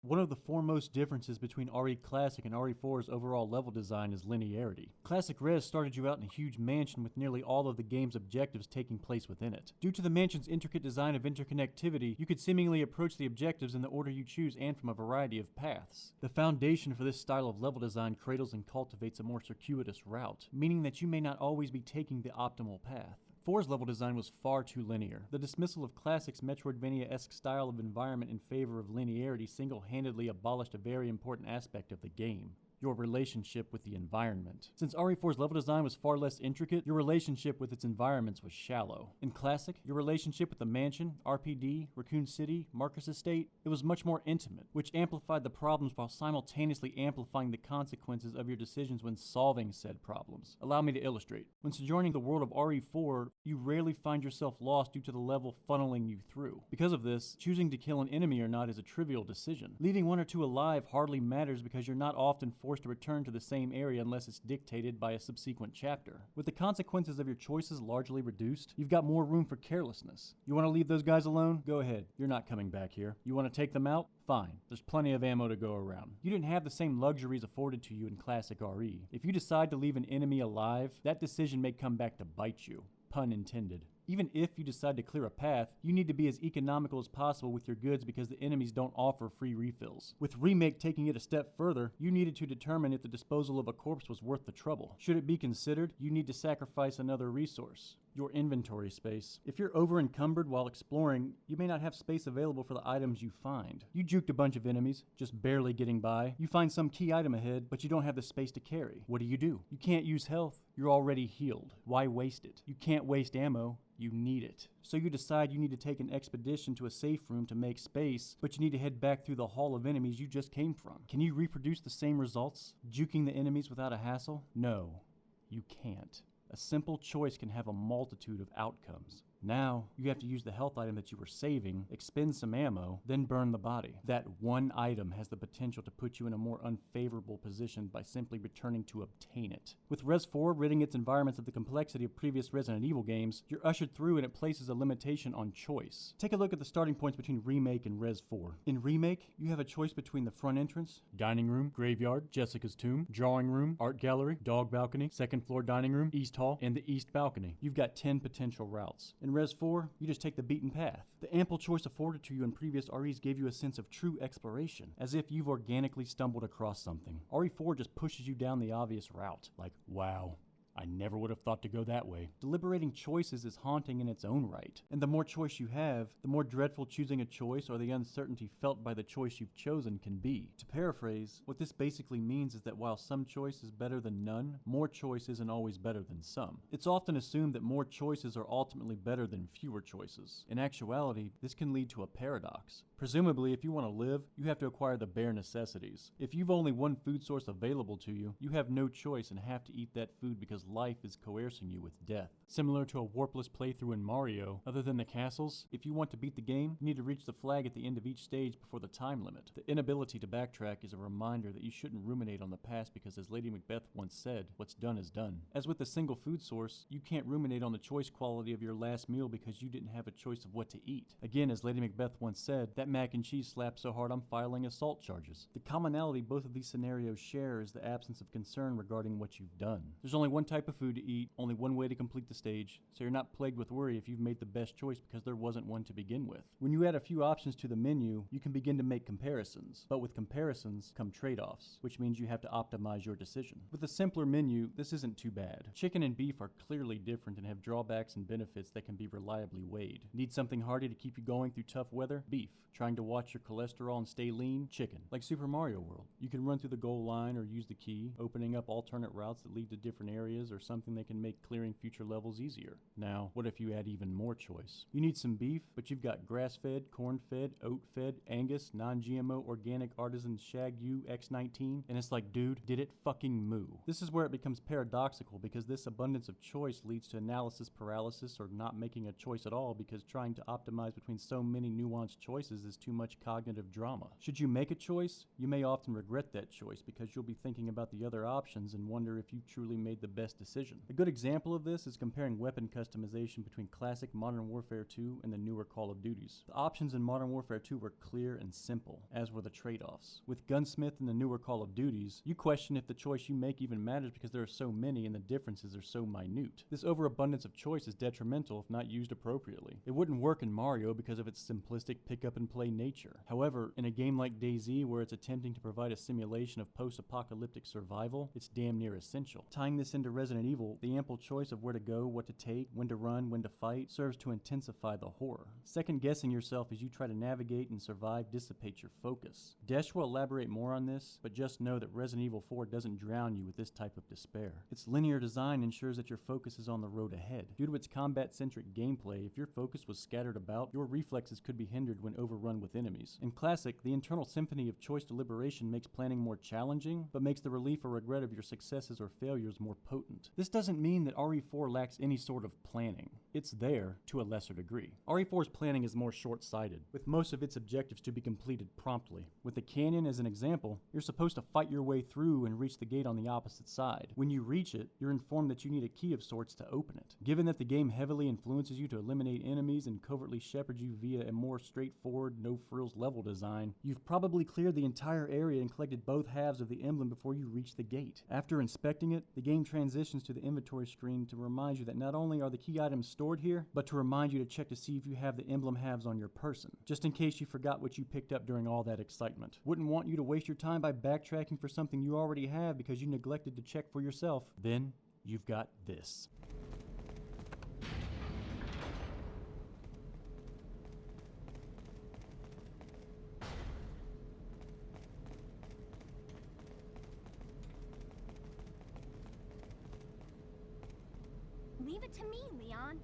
One of the foremost differences between RE Classic and RE4's overall level design is linearity. Classic Res started you out in a huge mansion with nearly all of the game's objectives taking place within it. Due to the mansion's intricate design of interconnectivity, you could seemingly approach the objectives in the order you choose and from a variety of paths. The foundation for this style of level design cradles and cultivates a more circuitous route, meaning that you may not always be taking the optimal path. 4's level design was far too linear. The dismissal of Classic's Metroidvania-esque style of environment in favor of linearity single-handedly abolished a very important aspect of the game: your relationship with the environment. Since RE4's level design was far less intricate, your relationship with its environments was shallow. In Classic, your relationship with the mansion, RPD, Raccoon City, Marcus Estate, it was much more intimate, which amplified the problems while simultaneously amplifying the consequences of your decisions when solving said problems. Allow me to illustrate. When sojourning the world of RE4, you rarely find yourself lost due to the level funneling you through. Because of this, choosing to kill an enemy or not is a trivial decision. Leaving one or two alive hardly matters because you're not often forced to return to the same area unless it's dictated by a subsequent chapter. With the consequences of your choices largely reduced, you've got more room for carelessness. You want to leave those guys alone? Go ahead. You're not coming back here. You want to take them out? Fine. There's plenty of ammo to go around. You didn't have the same luxuries afforded to you in Classic RE. If you decide to leave an enemy alive, that decision may come back to bite you. Pun intended. Even if you decide to clear a path, you need to be as economical as possible with your goods because the enemies don't offer free refills. With Remake taking it a step further, you needed to determine if the disposal of a corpse was worth the trouble. Should it be considered, you need to sacrifice another resource: your inventory space. If you're over-encumbered while exploring, you may not have space available for the items you find. You juked a bunch of enemies, just barely getting by. You find some key item ahead, but you don't have the space to carry. What do? You can't use health. You're already healed. Why waste it? You can't waste ammo. You need it. So you decide you need to take an expedition to a safe room to make space, but you need to head back through the hall of enemies you just came from. Can you reproduce the same results, juking the enemies without a hassle? No, you can't. A simple choice can have a multitude of outcomes. Now, you have to use the health item that you were saving, expend some ammo, then burn the body. That one item has the potential to put you in a more unfavorable position by simply returning to obtain it. With Res 4 ridding its environments of the complexity of previous Resident Evil games, you're ushered through and it places a limitation on choice. Take a look at the starting points between Remake and Res 4. In Remake, you have a choice between the front entrance, dining room, graveyard, Jessica's tomb, drawing room, art gallery, dog balcony, second floor dining room, east hall, and the east balcony. You've got 10 potential routes. In Res 4, you just take the beaten path. The ample choice afforded to you in previous REs gave you a sense of true exploration, as if you've organically stumbled across something. RE4 just pushes you down the obvious route, like, wow, I never would have thought to go that way. Deliberating choices is haunting in its own right, and the more choice you have, the more dreadful choosing a choice or the uncertainty felt by the choice you've chosen can be. To paraphrase, what this basically means is that while some choice is better than none, more choice isn't always better than some. It's often assumed that more choices are ultimately better than fewer choices. In actuality, this can lead to a paradox. Presumably, if you want to live, you have to acquire the bare necessities. If you've only one food source available to you, you have no choice and have to eat that food because life is coercing you with death. Similar to a warpless playthrough in Mario, other than the castles, if you want to beat the game, you need to reach the flag at the end of each stage before the time limit. The inability to backtrack is a reminder that you shouldn't ruminate on the past because, as Lady Macbeth once said, what's done is done. As with a single food source, you can't ruminate on the choice quality of your last meal because you didn't have a choice of what to eat. Again, as Lady Macbeth once said, that mac and cheese slapped so hard I'm filing assault charges. The commonality both of these scenarios share is the absence of concern regarding what you've done. There's only one type of food to eat, only one way to complete the stage, so you're not plagued with worry if you've made the best choice because there wasn't one to begin with. When you add a few options to the menu, you can begin to make comparisons, but with comparisons come trade-offs, which means you have to optimize your decision. With a simpler menu, this isn't too bad. Chicken and beef are clearly different and have drawbacks and benefits that can be reliably weighed. Need something hearty to keep you going through tough weather? Beef. Trying to watch your cholesterol and stay lean? Chicken. Like Super Mario World. You can run through the goal line or use the key, opening up alternate routes that lead to different areas or something that can make clearing future levels easier. Now, what if you add even more choice? You need some beef, but you've got grass-fed, corn-fed, oat-fed, Angus, non-GMO, organic, artisan Shag-U X19, and it's like, dude, did it fucking moo? This is where it becomes paradoxical because this abundance of choice leads to analysis paralysis or not making a choice at all because trying to optimize between so many nuanced choices is too much cognitive drama. Should you make a choice, you may often regret that choice because you'll be thinking about the other options and wonder if you truly made the best decision. A good example of this is comparing weapon customization between classic Modern Warfare 2 and the newer Call of Duties. The options in Modern Warfare 2 were clear and simple, as were the trade-offs. With Gunsmith and the newer Call of Duties, you question if the choice you make even matters because there are so many and the differences are so minute. This overabundance of choice is detrimental if not used appropriately. It wouldn't work in Mario because of its simplistic pick-up-and-play nature. However, in a game like DayZ where it's attempting to provide a simulation of post-apocalyptic survival, it's damn near essential. Tying this into Resident Evil, the ample choice of where to go, what to take, when to run, when to fight, serves to intensify the horror. Second-guessing yourself as you try to navigate and survive dissipates your focus. Desh will elaborate more on this, but just know that Resident Evil 4 doesn't drown you with this type of despair. Its linear design ensures that your focus is on the road ahead. Due to its combat-centric gameplay, if your focus was scattered about, your reflexes could be hindered when overrun with enemies. In Classic, the internal symphony of choice deliberation makes planning more challenging, but makes the relief or regret of your successes or failures more potent. This doesn't mean that RE4 lacks any sort of planning. It's there to a lesser degree. RE4's planning is more short-sighted, with most of its objectives to be completed promptly. With the canyon as an example, you're supposed to fight your way through and reach the gate on the opposite side. When you reach it, you're informed that you need a key of sorts to open it. Given that the game heavily influences you to eliminate enemies and covertly shepherd you via a more straightforward, no-frills level design, you've probably cleared the entire area and collected both halves of the emblem before you reach the gate. After inspecting it, the game transitions to the inventory screen to remind you that not only are the key items stored here, but to remind you to check to see if you have the emblem halves on your person, just in case you forgot what you picked up during all that excitement. Wouldn't want you to waste your time by backtracking for something you already have because you neglected to check for yourself. Then, you've got this. Leave it to me, Leon.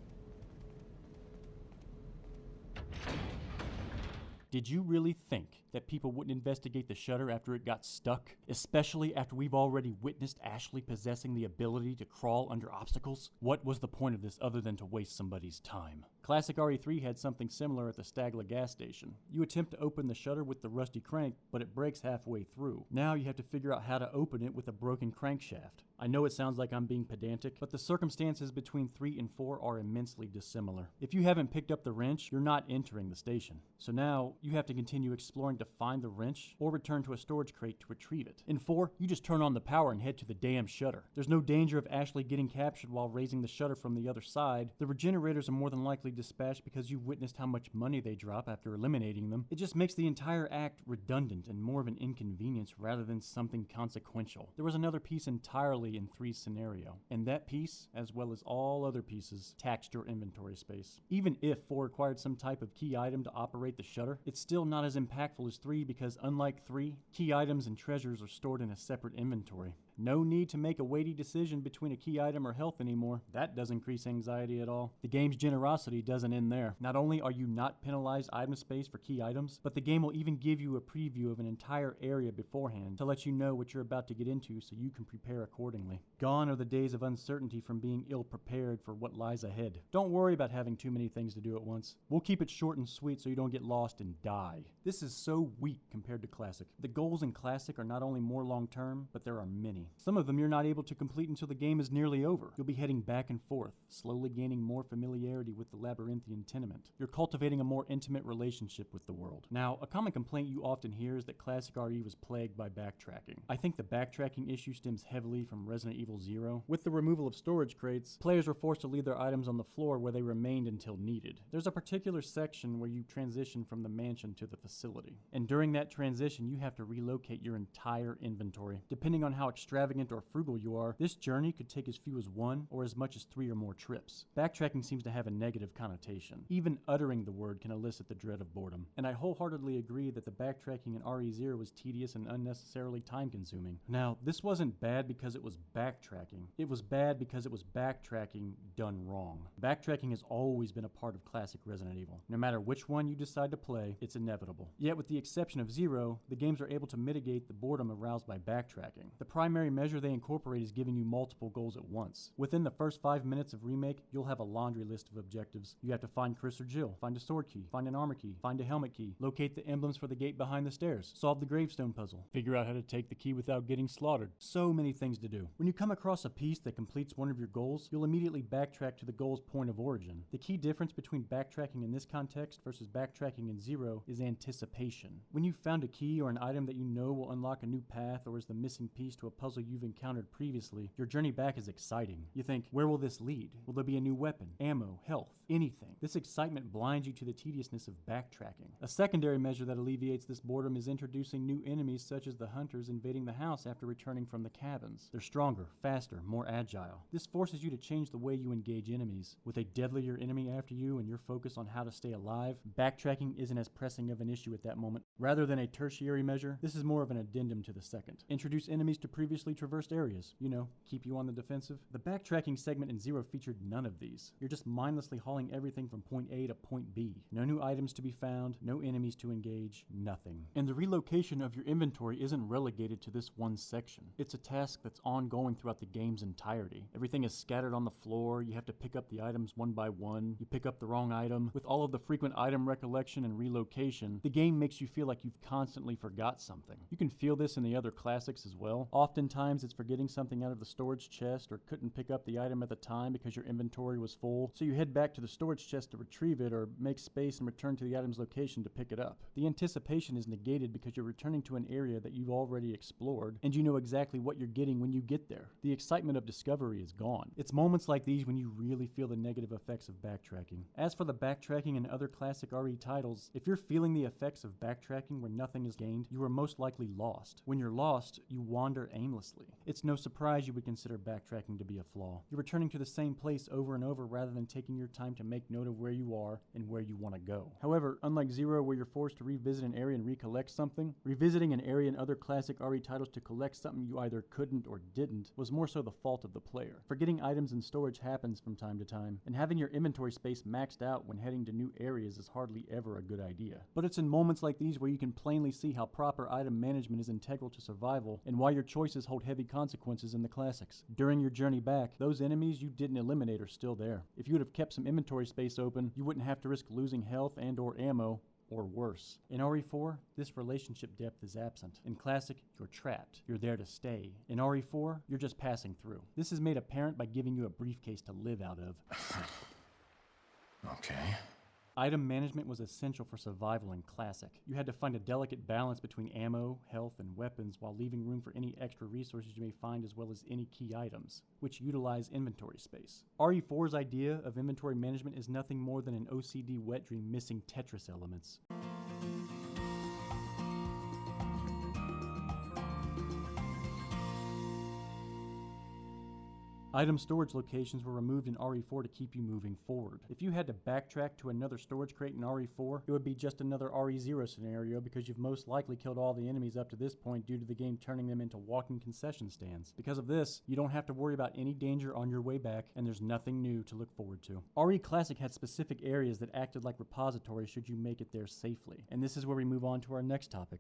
Did you really think that people wouldn't investigate the shutter after it got stuck? Especially after we've already witnessed Ashley possessing the ability to crawl under obstacles? What was the point of this other than to waste somebody's time? Classic RE3 had something similar at the Stagla gas station. You attempt to open the shutter with the rusty crank, but it breaks halfway through. Now you have to figure out how to open it with a broken crankshaft. I know it sounds like I'm being pedantic, but the circumstances between 3 and 4 are immensely dissimilar. If you haven't picked up the wrench, you're not entering the station. So now, you have to continue exploring to find the wrench, or return to a storage crate to retrieve it. In 4, you just turn on the power and head to the damn shutter. There's no danger of Ashley getting captured while raising the shutter from the other side. The regenerators are more than likely dispatched because you've witnessed how much money they drop after eliminating them. It just makes the entire act redundant and more of an inconvenience rather than something consequential. There was another piece entirely in 3's scenario, and that piece, as well as all other pieces, taxed your inventory space. Even if 4 required some type of key item to operate the shutter, it's still not as impactful as 3 because unlike 3, key items and treasures are stored in a separate inventory. No need to make a weighty decision between a key item or health anymore. That does increase anxiety at all. The game's generosity doesn't end there. Not only are you not penalized item space for key items, but the game will even give you a preview of an entire area beforehand to let you know what you're about to get into so you can prepare accordingly. Gone are the days of uncertainty from being ill-prepared for what lies ahead. Don't worry about having too many things to do at once. We'll keep it short and sweet so you don't get lost and die. This is so weak compared to Classic. The goals in Classic are not only more long-term, but there are many. Some of them you're not able to complete until the game is nearly over. You'll be heading back and forth, slowly gaining more familiarity with the labyrinthian tenement. You're cultivating a more intimate relationship with the world. Now, a common complaint you often hear is that Classic RE was plagued by backtracking. I think the backtracking issue stems heavily from Resident Evil 0. With the removal of storage crates, players were forced to leave their items on the floor where they remained until needed. There's a particular section where you transition from the mansion to the facility. And during that transition, you have to relocate your entire inventory. Depending on how extravagant or frugal you are, this journey could take as few as 1 or as much as 3 or more trips. Backtracking seems to have a negative connotation. Even uttering the word can elicit the dread of boredom. And I wholeheartedly agree that the backtracking in RE0 was tedious and unnecessarily time-consuming. Now, this wasn't bad because it was backtracking. It was bad because it was backtracking done wrong. Backtracking has always been a part of classic Resident Evil. No matter which one you decide to play, it's inevitable. Yet with the exception of 0, the games are able to mitigate the boredom aroused by backtracking. The primary measure they incorporate is giving you multiple goals at once. Within the first 5 minutes of Remake, you'll have a laundry list of objectives. You have to find Chris or Jill, find a sword key, find an armor key, find a helmet key, locate the emblems for the gate behind the stairs, solve the gravestone puzzle, figure out how to take the key without getting slaughtered. So many things to do. When you come across a piece that completes one of your goals, you'll immediately backtrack to the goal's point of origin. The key difference between backtracking in this context versus backtracking in 0 is anticipation. When you've found a key or an item that you know will unlock a new path or is the missing piece to a puzzle you've encountered previously, your journey back is exciting. You think, where will this lead? Will there be a new weapon, ammo, health, anything? This excitement blinds you to the tediousness of backtracking. A secondary measure that alleviates this boredom is introducing new enemies such as the hunters invading the house after returning from the cabins. They're stronger, faster, more agile. This forces you to change the way you engage enemies. With a deadlier enemy after you and your focus on how to stay alive, backtracking isn't as pressing of an issue at that moment. Rather than a tertiary measure, this is more of an addendum to the second. Introduce enemies to previously traversed areas. You know, keep you on the defensive. The backtracking segment in 0 featured none of these. You're just mindlessly hauling everything from point A to point B. No new items to be found, no enemies to engage, nothing. And the relocation of your inventory isn't relegated to this one section. It's a task that's ongoing throughout the game's entirety. Everything is scattered on the floor, you have to pick up the items one by one, you pick up the wrong item. With all of the frequent item recollection and relocation, the game makes you feel like you've constantly forgot something. You can feel this in the other classics as well. Oftentimes it's forgetting something out of the storage chest or couldn't pick up the item at the time because your inventory was full, so you head back to the storage chest to retrieve it or make space and return to the item's location to pick it up. The anticipation is negated because you're returning to an area that you've already explored and you know exactly what you're getting when you get there. The excitement of discovery is gone. It's moments like these when you really feel the negative effects of backtracking. As for the backtracking in other classic RE titles, if you're feeling the effects of backtracking where nothing is gained, you are most likely lost. When you're lost, you wander aimlessly. It's no surprise you would consider backtracking to be a flaw. You're returning to the same place over and over rather than taking your time to make note of where you are and where you want to go. However, unlike 0 where you're forced to revisit an area and recollect something, revisiting an area in other classic RE titles to collect something you either couldn't or didn't was more so the fault of the player. Forgetting items in storage happens from time to time, and having your inventory space maxed out when heading to new areas is hardly ever a good idea. But it's in moments like these where you can plainly see how proper item management is integral to survival and why your choices hold heavy consequences in the classics. During your journey back, those enemies you didn't eliminate are still there. If you would have kept some inventory space open, you wouldn't have to risk losing health and or ammo, or worse. In RE4, this relationship depth is absent. In Classic, you're trapped. You're there to stay. In RE4, you're just passing through. This is made apparent by giving you a briefcase to live out of. Okay. Item management was essential for survival in Classic. You had to find a delicate balance between ammo, health, and weapons while leaving room for any extra resources you may find as well as any key items, which utilize inventory space. RE4's idea of inventory management is nothing more than an OCD wet dream missing Tetris elements. Item storage locations were removed in RE4 to keep you moving forward. If you had to backtrack to another storage crate in RE4, it would be just another RE0 scenario because you've most likely killed all the enemies up to this point due to the game turning them into walking concession stands. Because of this, you don't have to worry about any danger on your way back, and there's nothing new to look forward to. RE Classic had specific areas that acted like repositories should you make it there safely. And this is where we move on to our next topic.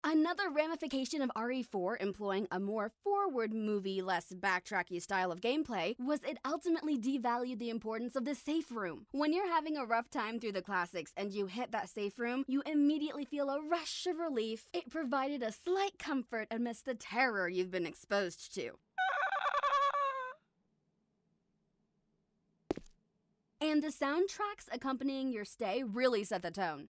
Another ramification of RE4 employing a more forward movie, less backtracky style of gameplay was it ultimately devalued the importance of the safe room. When you're having a rough time through the classics and you hit that safe room, you immediately feel a rush of relief. It provided a slight comfort amidst the terror you've been exposed to. And the soundtracks accompanying your stay really set the tone.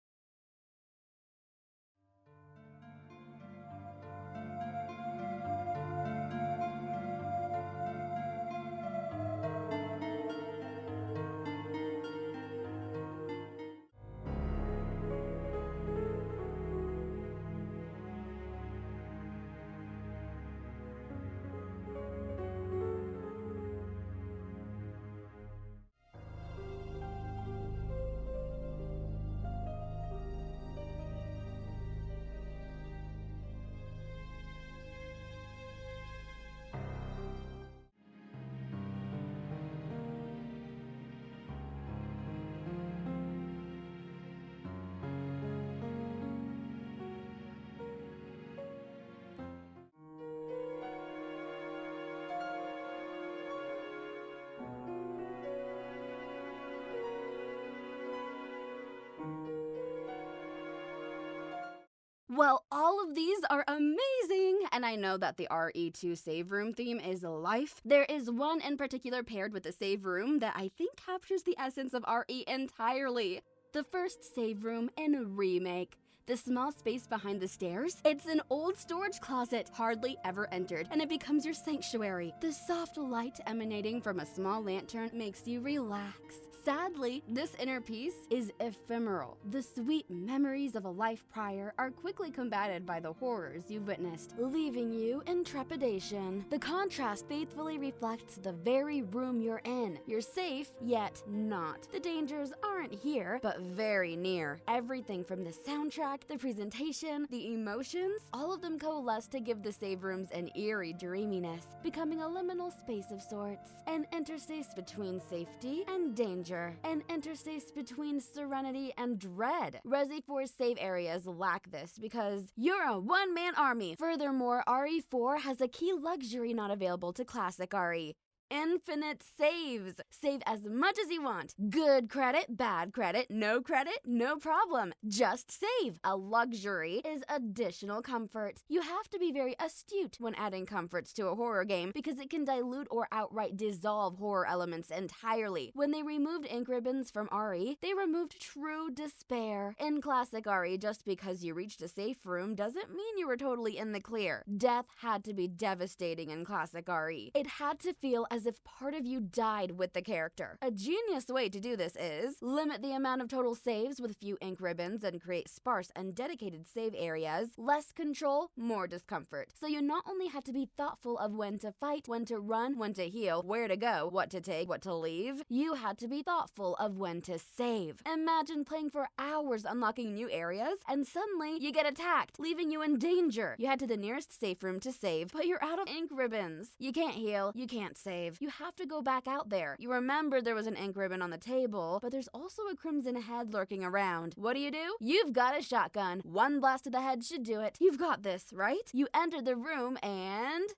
Well, all of these are amazing, and I know that the RE2 save room theme is life. There is one in particular paired with the save room that I think captures the essence of RE entirely. The first save room in Remake. The small space behind the stairs? It's an old storage closet, hardly ever entered, and it becomes your sanctuary. The soft light emanating from a small lantern makes you relax. Sadly, this inner peace is ephemeral. The sweet memories of a life prior are quickly combated by the horrors you've witnessed, leaving you in trepidation. The contrast faithfully reflects the very room you're in. You're safe, yet not. The dangers aren't here, but very near. Everything from the soundtrack, the presentation, the emotions, all of them coalesce to give the save rooms an eerie dreaminess, becoming a liminal space of sorts, an interstice between safety and danger. An interstice between serenity and dread. Resi 4's save areas lack this because you're a one-man army. Furthermore, RE4 has a key luxury not available to classic RE. Infinite saves. Save as much as you want. Good credit, bad credit, no problem. Just save. A luxury is additional comfort. You have to be very astute when adding comforts to a horror game because it can dilute or outright dissolve horror elements entirely. When they removed ink ribbons from RE, they removed true despair. In classic RE, just because you reached a safe room doesn't mean you were totally in the clear. Death had to be devastating in classic RE. It had to feel as if part of you died with the character. A genius way to do this is limit the amount of total saves with few ink ribbons and create sparse and dedicated save areas. Less control, more discomfort. So you not only had to be thoughtful of when to fight, when to run, when to heal, where to go, what to take, what to leave, you had to be thoughtful of when to save. Imagine playing for hours unlocking new areas and suddenly you get attacked, leaving you in danger. You head to the nearest safe room to save, but you're out of ink ribbons. You can't heal, you can't save. save. You have to go back out there. You remember there was an ink ribbon on the table, but there's also a crimson head lurking around. What do? You've got a shotgun. One blast to the head should do it. You've got this, right? You enter the room and...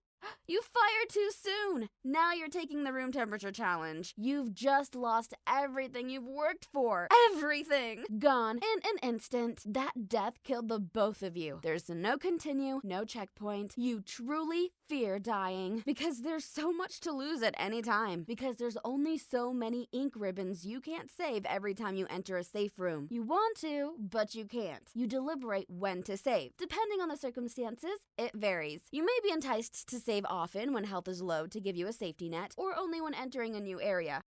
you fired too soon! Now you're taking the room temperature challenge. You've just lost everything you've worked for. Everything! Gone in an instant. That death killed the both of you. There's no continue, no checkpoint. You truly fear dying because there's so much to lose at any time. Because there's only so many ink ribbons you can't save every time you enter a safe room. You want to, but you can't. You deliberate when to save. Depending on the circumstances, it varies. You may be enticed to save often when health is low to give you a safety net, or only when entering a new area.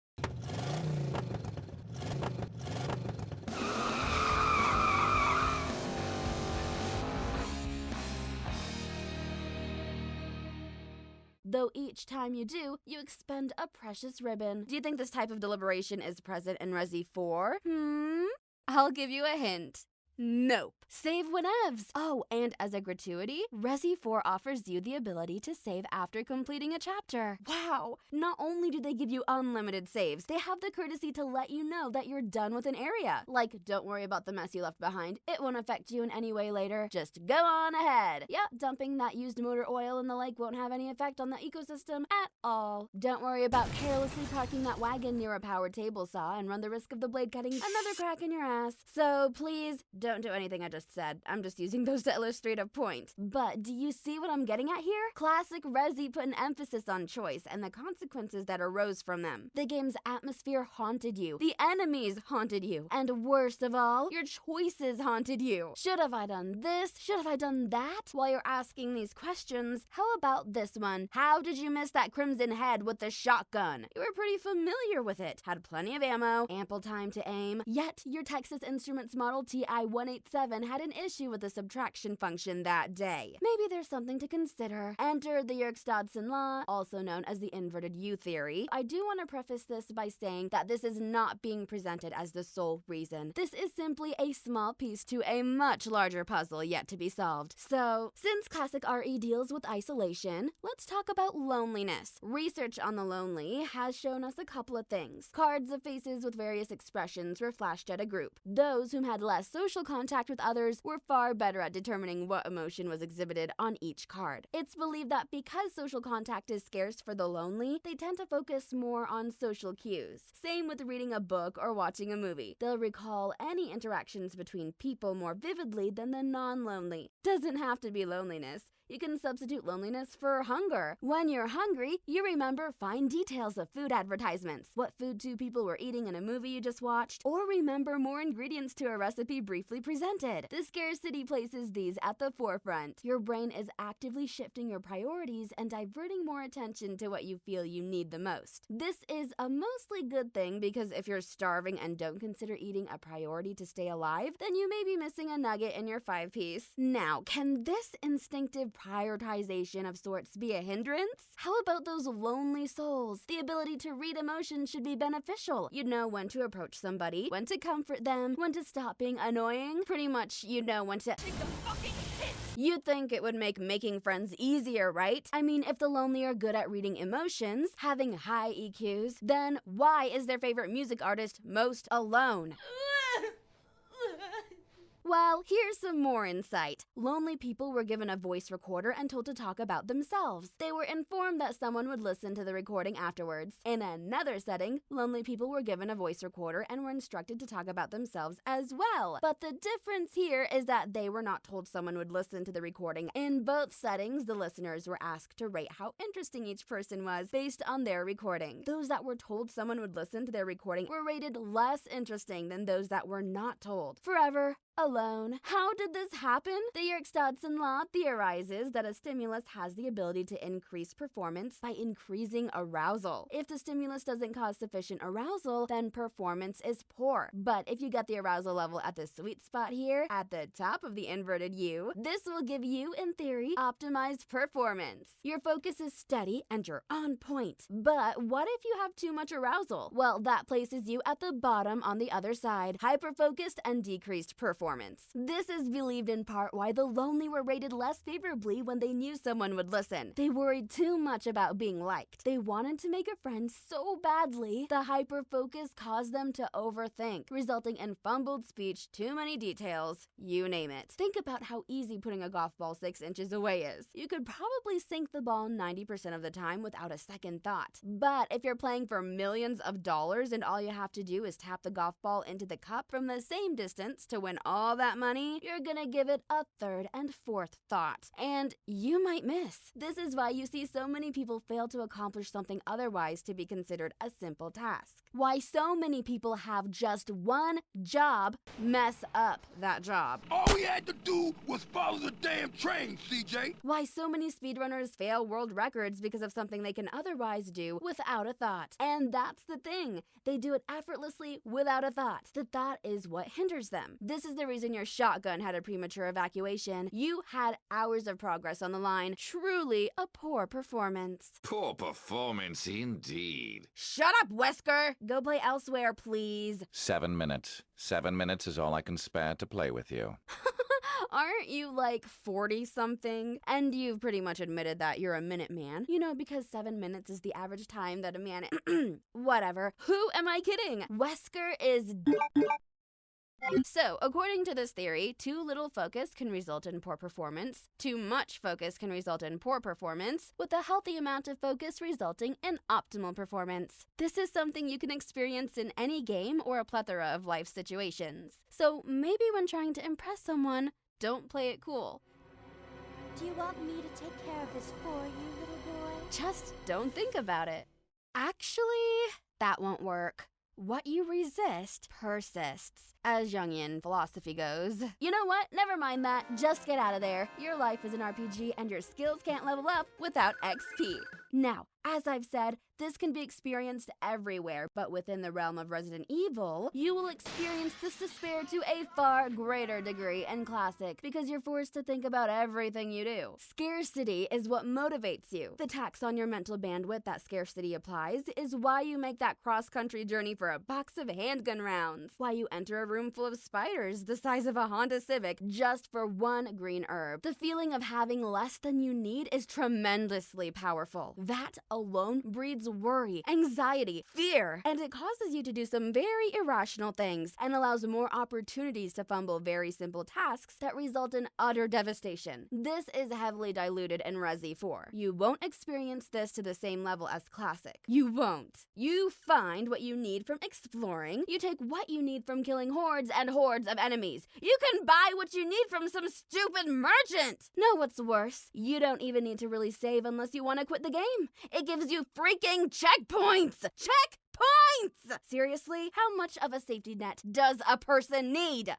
Though each time you do, you expend a precious ribbon. Do you think this type of deliberation is present in Resi 4? I'll give you a hint. Nope. Save whenevs. Oh, and as a gratuity, Resi 4 offers you the ability to save after completing a chapter. Wow! Not only do they give you unlimited saves, they have the courtesy to let you know that you're done with an area. Like, don't worry about the mess you left behind. It won't affect you in any way later. Just go on ahead. Yeah, dumping that used motor oil in the lake won't have any effect on the ecosystem at all. Don't worry about carelessly parking that wagon near a powered table saw and run the risk of the blade cutting another crack in your ass. So please, don't do anything I just said. I'm just using those to illustrate a point. But do you see what I'm getting at here? Classic Resi put an emphasis on choice and the consequences that arose from them. The game's atmosphere haunted you. The enemies haunted you. And worst of all, your choices haunted you. Should have I done this? Should have I done that? While you're asking these questions, how about this one? How did you miss that crimson head with the shotgun? You were pretty familiar with it. Had plenty of ammo, ample time to aim, yet your Texas Instruments Model TI-187 had an issue with the subtraction function that day. Maybe there's something to consider. Enter the Yerkes-Dodson law, also known as the inverted U theory. I do want to preface this by saying that this is not being presented as the sole reason. This is simply a small piece to a much larger puzzle yet to be solved. So, since classic RE deals with isolation, let's talk about loneliness. Research on the lonely has shown us a couple of things. Cards of faces with various expressions were flashed at a group. Those whom had less social contact with others were far better at determining what emotion was exhibited on each card. It's believed that because social contact is scarce for the lonely, they tend to focus more on social cues. Same with reading a book or watching a movie. They'll recall any interactions between people more vividly than the non-lonely. Doesn't have to be loneliness. You can substitute loneliness for hunger. When you're hungry, you remember fine details of food advertisements, what food two people were eating in a movie you just watched, or remember more ingredients to a recipe briefly presented. The scarcity places these at the forefront. Your brain is actively shifting your priorities and diverting more attention to what you feel you need the most. This is a mostly good thing because if you're starving and don't consider eating a priority to stay alive, then you may be missing a nugget in your 5-piece. Now, can this instinctive prioritization of sorts be a hindrance? How about those lonely souls? The ability to read emotions should be beneficial. You'd know when to approach somebody, when to comfort them, when to stop being annoying. Pretty much, you'd know when to take a fucking hit. You'd think it would make making friends easier, right? I mean, if the lonely are good at reading emotions, having high EQs, then why is their favorite music artist most alone? Well, here's some more insight. Lonely people were given a voice recorder and told to talk about themselves. They were informed that someone would listen to the recording afterwards. In another setting, lonely people were given a voice recorder and were instructed to talk about themselves as well. But the difference here is that they were not told someone would listen to the recording. In both settings, the listeners were asked to rate how interesting each person was based on their recording. Those that were told someone would listen to their recording were rated less interesting than those that were not told. Forever alone. How did this happen? The Yerkes-Dodson law theorizes that a stimulus has the ability to increase performance by increasing arousal. If the stimulus doesn't cause sufficient arousal, then performance is poor. But if you get the arousal level at the sweet spot here, at the top of the inverted U, this will give you, in theory, optimized performance. Your focus is steady and you're on point. But what if you have too much arousal? Well, that places you at the bottom on the other side, hyper-focused and decreased performance. performance. This is believed in part why the lonely were rated less favorably when they knew someone would listen. They worried too much about being liked. They wanted to make a friend so badly, the hyper-focus caused them to overthink, resulting in fumbled speech, too many details, you name it. Think about how easy putting a golf ball 6 inches away is. You could probably sink the ball 90% of the time without a second thought. But if you're playing for millions of dollars and all you have to do is tap the golf ball into the cup from the same distance to win all that money, you're gonna give it a third and fourth thought. And you might miss. This is why you see so many people fail to accomplish something otherwise to be considered a simple task. Why so many people have just one job mess up that job. All we had to do was follow the damn train, CJ. Why so many speedrunners fail world records because of something they can otherwise do without a thought. And that's the thing. They do it effortlessly without a thought. The thought is what hinders them. This is the reason your shotgun had a premature evacuation. You had hours of progress on the line. Truly a poor performance. Poor performance indeed. Shut up, Wesker! Go play elsewhere, please. 7 minutes. 7 minutes is all I can spare to play with you. Aren't you like 40-something? And you've pretty much admitted that you're a minute man. You know, because 7 minutes is the average time that a man... Whatever. Who am I kidding? Wesker is... So, according to this theory, too little focus can result in poor performance, too much focus can result in poor performance, with a healthy amount of focus resulting in optimal performance. This is something you can experience in any game or a plethora of life situations. So, maybe when trying to impress someone, don't play it cool. Do you want me to take care of this for you, little boy? Just don't think about it. Actually, that won't work. What you resist persists, as Jungian philosophy goes. You know what? Never mind that. Just get out of there. Your life is an RPG and your skills can't level up without XP. Now, as I've said, this can be experienced everywhere, but within the realm of Resident Evil, you will experience this despair to a far greater degree in Classic because you're forced to think about everything you do. Scarcity is what motivates you. The tax on your mental bandwidth that scarcity applies is why you make that cross-country journey for a box of handgun rounds, why you enter a room full of spiders the size of a Honda Civic just for one green herb. The feeling of having less than you need is tremendously powerful. That alone breeds worry, anxiety, fear, and it causes you to do some very irrational things and allows more opportunities to fumble very simple tasks that result in utter devastation. This is heavily diluted in Resi 4. You won't experience this to the same level as Classic. You won't. You find what you need from exploring. You take what you need from killing hordes and hordes of enemies. You can buy what you need from some stupid merchant. Know what's worse? You don't even need to really save unless you want to quit the game. It gives you freaking checkpoints! Checkpoints! Seriously, how much of a safety net does a person need?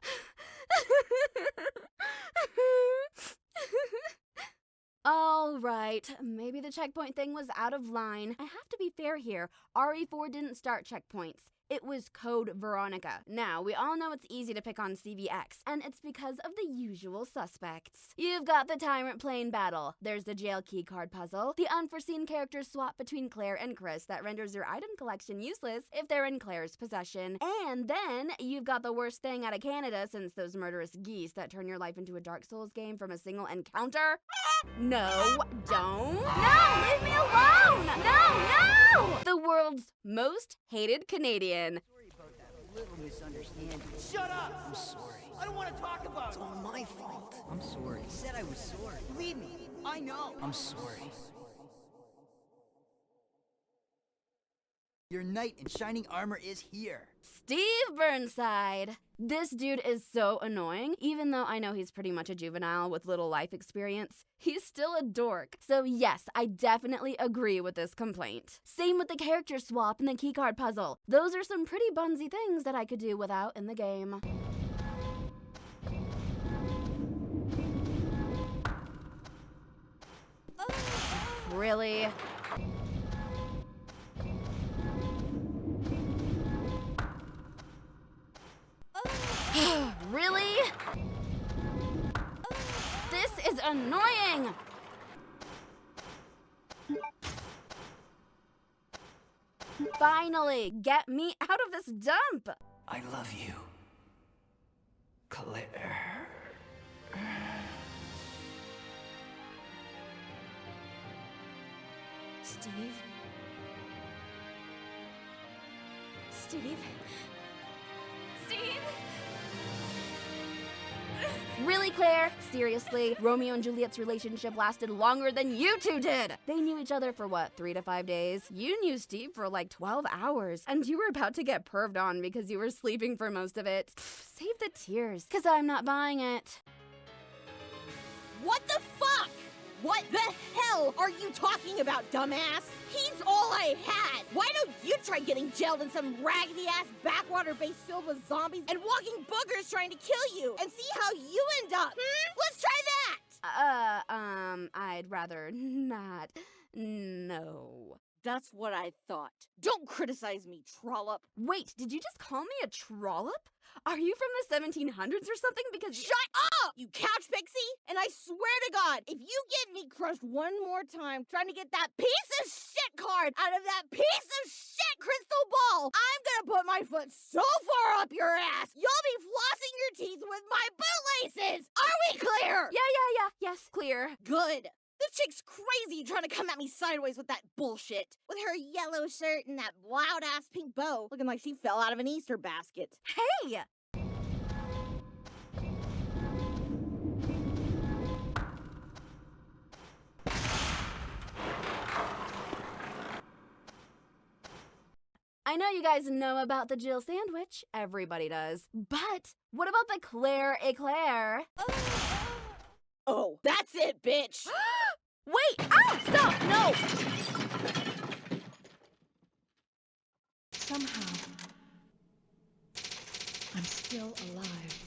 All right, maybe the checkpoint thing was out of line. I have to be fair here. RE4 didn't start checkpoints. It was Code Veronica. Now, we all know it's easy to pick on CVX, and it's because of the usual suspects. You've got the Tyrant plane battle. There's the jail key card puzzle. The unforeseen character swap between Claire and Chris that renders your item collection useless if they're in Claire's possession. And then, you've got the worst thing out of Canada since those murderous geese that turn your life into a Dark Souls game from a single encounter. No, don't. No, leave me alone! No! The world's most hated Canadian. Sorry about that little misunderstanding. Shut up! I'm sorry. I don't want to talk about it. It's all my fault. I'm sorry. I said I was sorry. Believe me, I know. I'm sorry. Your knight in shining armor is here. Steve Burnside. This dude is so annoying. Even though I know he's pretty much a juvenile with little life experience, he's still a dork. So yes, I definitely agree with this complaint. Same with the character swap and the keycard puzzle. Those are some pretty bunsy things that I could do without in the game. Really? Really? This is annoying! Finally, get me out of this dump! I love you. Claire. Steve? Steve? Steve? Really, Claire? Seriously? Romeo and Juliet's relationship lasted longer than you two did! They knew each other for what, 3 to 5 days? You knew Steve for like 12 hours, and you were about to get perved on because you were sleeping for most of it. Save the tears, because I'm not buying it. What the fuck? What the hell are you talking about, dumbass? He's all I had! Why don't you try getting jailed in some raggedy-ass backwater base filled with zombies and walking boogers trying to kill you, and see how you end up, Let's try that! I'd rather not. No. That's what I thought. Don't criticize me, trollop. Wait, did you just call me a trollop? Are you from the 1700s or something? Because Shut up, you couch pixie! And I swear to God, if you get me crushed one more time trying to get that piece of shit card out of that piece of shit crystal ball, I'm gonna put my foot so far up your ass, you'll be flossing your teeth with my bootlaces! Are we clear? Yeah, yes, clear. Good. This chick's crazy trying to come at me sideways with that bullshit. With her yellow shirt and that loud-ass pink bow, looking like she fell out of an Easter basket. Hey! I know you guys know about the Jill sandwich. Everybody does. But what about the Claire Eclair? Oh, that's it, bitch! Wait! Ah! Stop! No! Somehow, I'm still alive.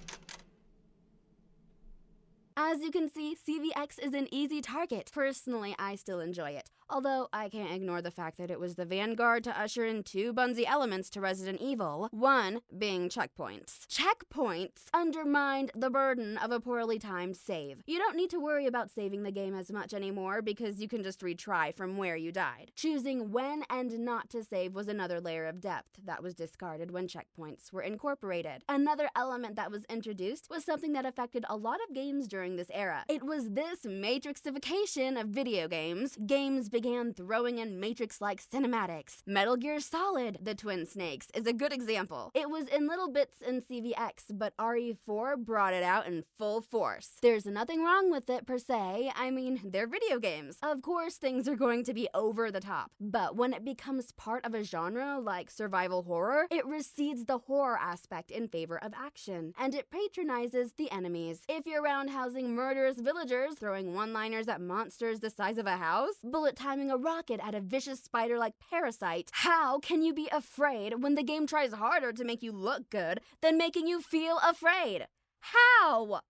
As you can see, CVX is an easy target. Personally, I still enjoy it. Although, I can't ignore the fact that it was the vanguard to usher in 2 bunsy elements to Resident Evil, one being checkpoints. Checkpoints undermined the burden of a poorly timed save. You don't need to worry about saving the game as much anymore because you can just retry from where you died. Choosing when and not to save was another layer of depth that was discarded when checkpoints were incorporated. Another element that was introduced was something that affected a lot of games during this era. It was this matrixification of video games. Games began throwing in Matrix-like cinematics. Metal Gear Solid, The Twin Snakes, is a good example. It was in little bits in CVX, but RE4 brought it out in full force. There's nothing wrong with it per se. I mean, they're video games. Of course, things are going to be over the top. But when it becomes part of a genre like survival horror, it recedes the horror aspect in favor of action, and it patronizes the enemies. If you're roundhousing murderous villagers, throwing one-liners at monsters the size of a house, bullet timing a rocket at a vicious spider-like parasite, how can you be afraid when the game tries harder to make you look good than making you feel afraid? How?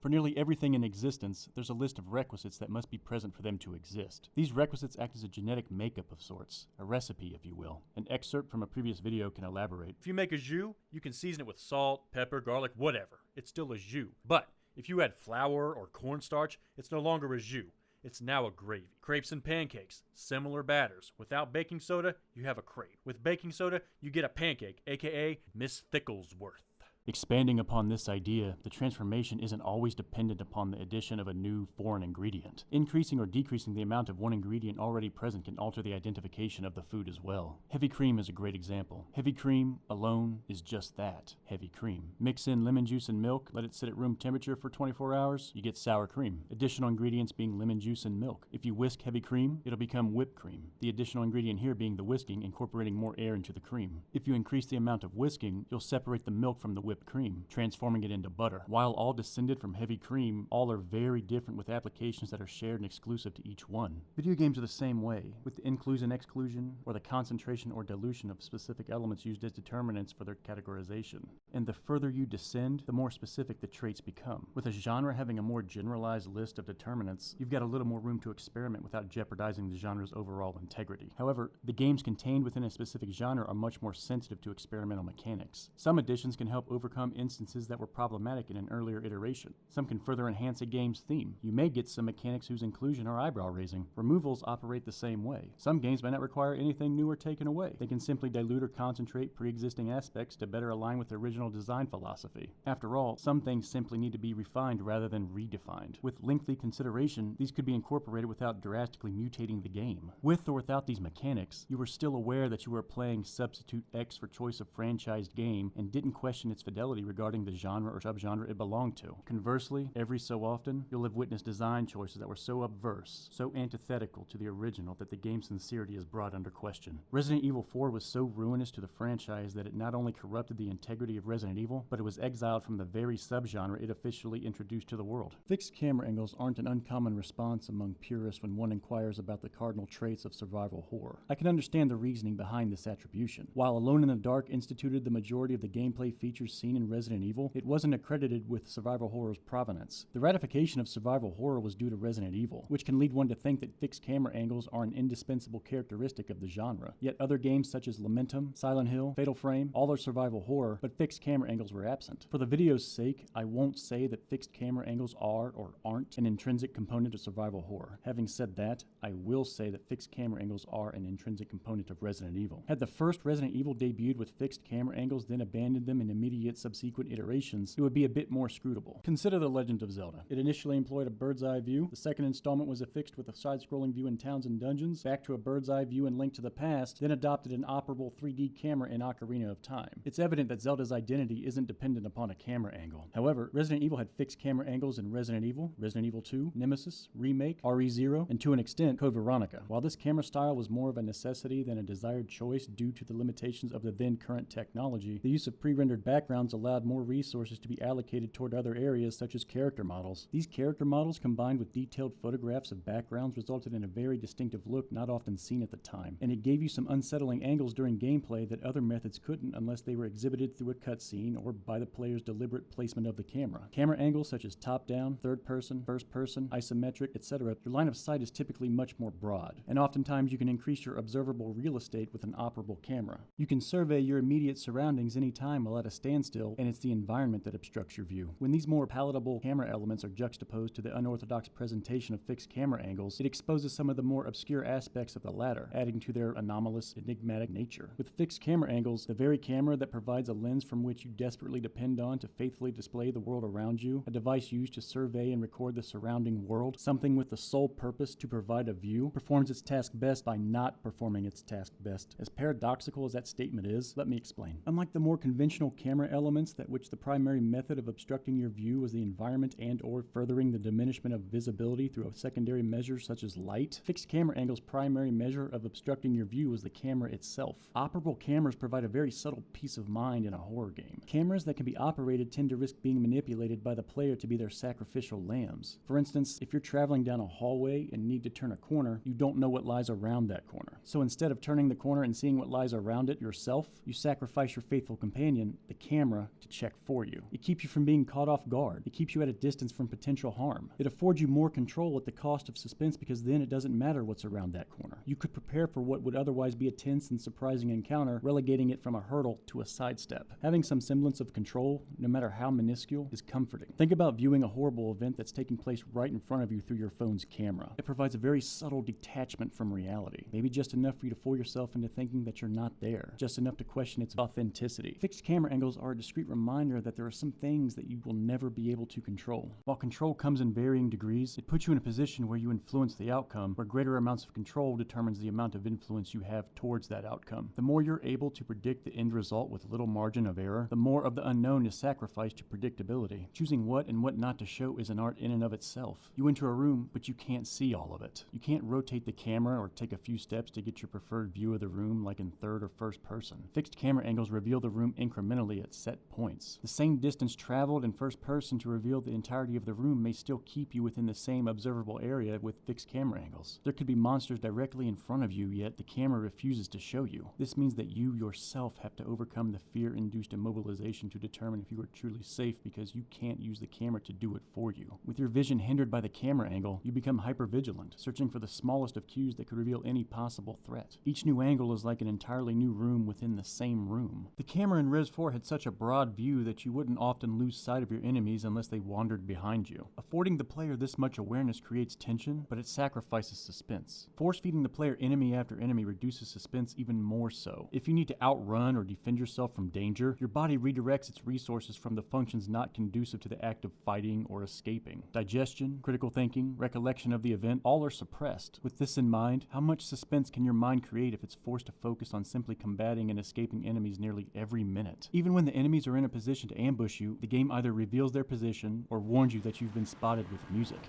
For nearly everything in existence, there's a list of requisites that must be present for them to exist. These requisites act as a genetic makeup of sorts, a recipe, if you will. An excerpt from a previous video can elaborate. If you make a jus, you can season it with salt, pepper, garlic, whatever. It's still a jus. But if you add flour or cornstarch, it's no longer a jus. It's now a gravy. Crepes and pancakes, similar batters. Without baking soda, you have a crepe. With baking soda, you get a pancake, aka Miss Thicklesworth. Expanding upon this idea, the transformation isn't always dependent upon the addition of a new foreign ingredient. Increasing or decreasing the amount of one ingredient already present can alter the identification of the food as well. Heavy cream is a great example. Heavy cream alone is just that, heavy cream. Mix in lemon juice and milk, let it sit at room temperature for 24 hours, you get sour cream. Additional ingredients being lemon juice and milk. If you whisk heavy cream, it'll become whipped cream. The additional ingredient here being the whisking, incorporating more air into the cream. If you increase the amount of whisking, you'll separate the milk from the whipped cream, transforming it into butter. While all descended from heavy cream, all are very different with applications that are shared and exclusive to each one. Video games are the same way, with the inclusion, exclusion, or the concentration or dilution of specific elements used as determinants for their categorization. And the further you descend, the more specific the traits become. With a genre having a more generalized list of determinants, you've got a little more room to experiment without jeopardizing the genre's overall integrity. However, the games contained within a specific genre are much more sensitive to experimental mechanics. Some additions can help overcome overcome instances that were problematic in an earlier iteration. Some can further enhance a game's theme. You may get some mechanics whose inclusion are eyebrow-raising. Removals operate the same way. Some games may not require anything new or taken away. They can simply dilute or concentrate pre-existing aspects to better align with the original design philosophy. After all, some things simply need to be refined rather than redefined. With lengthy consideration, these could be incorporated without drastically mutating the game. With or without these mechanics, you were still aware that you were playing Substitute X for choice of franchised game and didn't question its fidelity regarding the genre or subgenre it belonged to. Conversely, every so often, you'll have witnessed design choices that were so obverse, so antithetical to the original that the game's sincerity is brought under question. Resident Evil 4 was so ruinous to the franchise that it not only corrupted the integrity of Resident Evil, but it was exiled from the very subgenre it officially introduced to the world. Fixed camera angles aren't an uncommon response among purists when one inquires about the cardinal traits of survival horror. I can understand the reasoning behind this attribution. While Alone in the Dark instituted the majority of the gameplay features seen in Resident Evil, it wasn't accredited with survival horror's provenance. The ratification of survival horror was due to Resident Evil, which can lead one to think that fixed camera angles are an indispensable characteristic of the genre. Yet other games such as Lamentum, Silent Hill, Fatal Frame, all are survival horror, but fixed camera angles were absent. For the video's sake, I won't say that fixed camera angles are or aren't an intrinsic component of survival horror. Having said that, I will say that fixed camera angles are an intrinsic component of Resident Evil. Had the first Resident Evil debuted with fixed camera angles, then abandoned them in immediate subsequent iterations, it would be a bit more scrutable. Consider The Legend of Zelda. It initially employed a bird's eye view, the second installment was affixed with a side-scrolling view in towns and dungeons, back to a bird's eye view in Link to the Past, then adopted an operable 3D camera in Ocarina of Time. It's evident that Zelda's identity isn't dependent upon a camera angle. However, Resident Evil had fixed camera angles in Resident Evil 2, Nemesis, Remake, RE0, and to an extent, Code Veronica. While this camera style was more of a necessity than a desired choice due to the limitations of the then current technology, the use of pre-rendered backgrounds allowed more resources to be allocated toward other areas such as character models. These character models combined with detailed photographs of backgrounds resulted in a very distinctive look not often seen at the time, and it gave you some unsettling angles during gameplay that other methods couldn't unless they were exhibited through a cutscene or by the player's deliberate placement of the camera. Camera angles such as top-down, third-person, first-person, isometric, etc., your line of sight is typically much more broad, and oftentimes you can increase your observable real estate with an operable camera. You can survey your immediate surroundings anytime while at a standstill, and it's the environment that obstructs your view. When these more palatable camera elements are juxtaposed to the unorthodox presentation of fixed camera angles, it exposes some of the more obscure aspects of the latter, adding to their anomalous, enigmatic nature. With fixed camera angles, the very camera that provides a lens from which you desperately depend on to faithfully display the world around you, a device used to survey and record the surrounding world, something with the sole purpose to provide a view, performs its task best by not performing its task best. As paradoxical as that statement is, let me explain. Unlike the more conventional camera elements that which the primary method of obstructing your view was the environment and or furthering the diminishment of visibility through a secondary measure such as light, fixed camera angles' primary measure of obstructing your view was the camera itself. Operable cameras provide a very subtle peace of mind in a horror game. Cameras that can be operated tend to risk being manipulated by the player to be their sacrificial lambs. For instance, if you're traveling down a hallway and need to turn a corner, you don't know what lies around that corner. So instead of turning the corner and seeing what lies around it yourself, you sacrifice your faithful companion, the camera, to check for you. It keeps you from being caught off guard. It keeps you at a distance from potential harm. It affords you more control at the cost of suspense because then it doesn't matter what's around that corner. You could prepare for what would otherwise be a tense and surprising encounter, relegating it from a hurdle to a sidestep. Having some semblance of control, no matter how minuscule, is comforting. Think about viewing a horrible event that's taking place right in front of you through your phone's camera. It provides a very subtle detachment from reality. Maybe just enough for you to fool yourself into thinking that you're not there. Just enough to question its authenticity. Fixed camera angles are a discrete reminder that there are some things that you will never be able to control. While control comes in varying degrees, it puts you in a position where you influence the outcome, where greater amounts of control determines the amount of influence you have towards that outcome. The more you're able to predict the end result with little margin of error, the more of the unknown is sacrificed to predictability. Choosing what and what not to show is an art in and of itself. You enter a room, but you can't see all of it. You can't rotate the camera or take a few steps to get your preferred view of the room like in third or first person. Fixed camera angles reveal the room incrementally at set points. The same distance traveled in first person to reveal the entirety of the room may still keep you within the same observable area with fixed camera angles. There could be monsters directly in front of you, yet the camera refuses to show you. This means that you yourself have to overcome the fear-induced immobilization to determine if you are truly safe because you can't use the camera to do it for you. With your vision hindered by the camera angle, you become hypervigilant, searching for the smallest of cues that could reveal any possible threat. Each new angle is like an entirely new room within the same room. The camera in Res 4 had such a broad view that you wouldn't often lose sight of your enemies unless they wandered behind you. Affording the player this much awareness creates tension, but it sacrifices suspense. Force-feeding the player enemy after enemy reduces suspense even more so. If you need to outrun or defend yourself from danger, your body redirects its resources from the functions not conducive to the act of fighting or escaping. Digestion, critical thinking, recollection of the event, all are suppressed. With this in mind, how much suspense can your mind create if it's forced to focus on simply combating and escaping enemies nearly every minute? Even when the enemies are in a position to ambush you, the game either reveals their position or warns you that you've been spotted with music.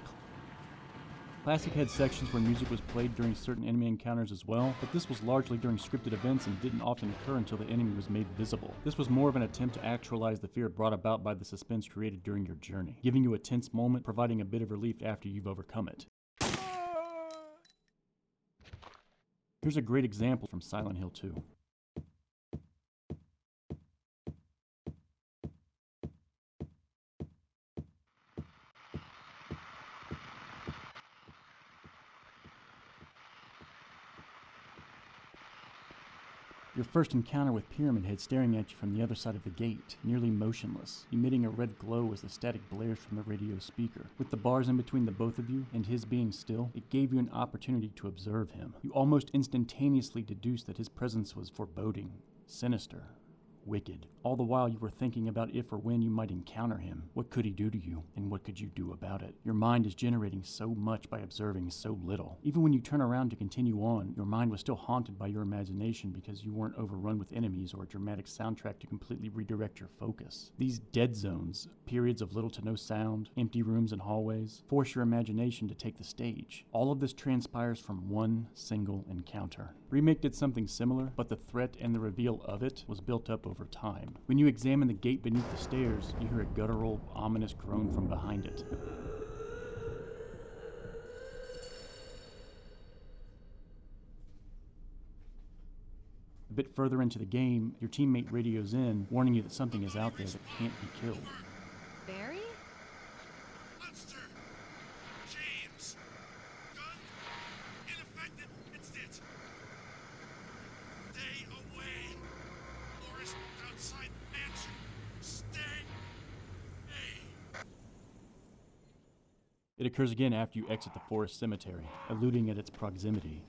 Classic had sections where music was played during certain enemy encounters as well, but this was largely during scripted events and didn't often occur until the enemy was made visible. This was more of an attempt to actualize the fear brought about by the suspense created during your journey, giving you a tense moment, providing a bit of relief after you've overcome it. Here's a great example from Silent Hill 2. Your first encounter with Pyramid Head staring at you from the other side of the gate, nearly motionless, emitting a red glow as the static blares from the radio speaker. With the bars in between the both of you, and his being still, it gave you an opportunity to observe him. You almost instantaneously deduced that his presence was foreboding, sinister, wicked. All the while you were thinking about if or when you might encounter him. What could he do to you, and what could you do about it? Your mind is generating so much by observing so little. Even when you turn around to continue on, your mind was still haunted by your imagination because you weren't overrun with enemies or a dramatic soundtrack to completely redirect your focus. These dead zones, periods of little to no sound, empty rooms and hallways, force your imagination to take the stage. All of this transpires from one single encounter. Remake did something similar, but the threat and the reveal of it was built up over time. When you examine the gate beneath the stairs, you hear a guttural, ominous groan from behind it. A bit further into the game, your teammate radios in, warning you that something is out there that can't be killed. Barry? Monster! James! Gun! Ineffective! It's it! Stay away! Loris outside mansion! Stay! Hey! It occurs again after you exit the forest cemetery, eluding at its proximity.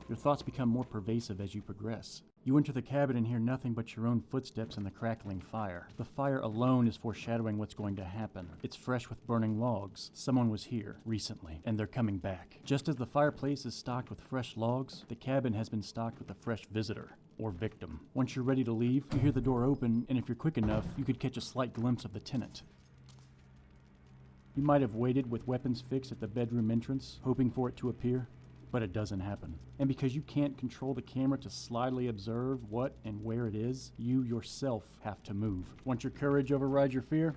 Your thoughts become more pervasive as you progress. You enter the cabin and hear nothing but your own footsteps and the crackling fire. The fire alone is foreshadowing what's going to happen. It's fresh with burning logs. Someone was here recently, and they're coming back. Just as the fireplace is stocked with fresh logs, the cabin has been stocked with a fresh visitor, or victim. Once you're ready to leave, you hear the door open, and if you're quick enough, you could catch a slight glimpse of the tenant. You might have waited with weapons fixed at the bedroom entrance, hoping for it to appear, but it doesn't happen. And because you can't control the camera to slyly observe what and where it is, you yourself have to move. Once your courage overrides your fear,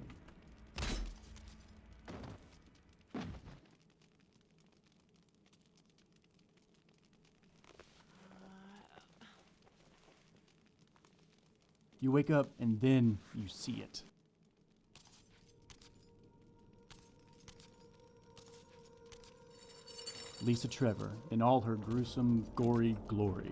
you wake up and then you see it. Lisa Trevor, in all her gruesome, gory glory.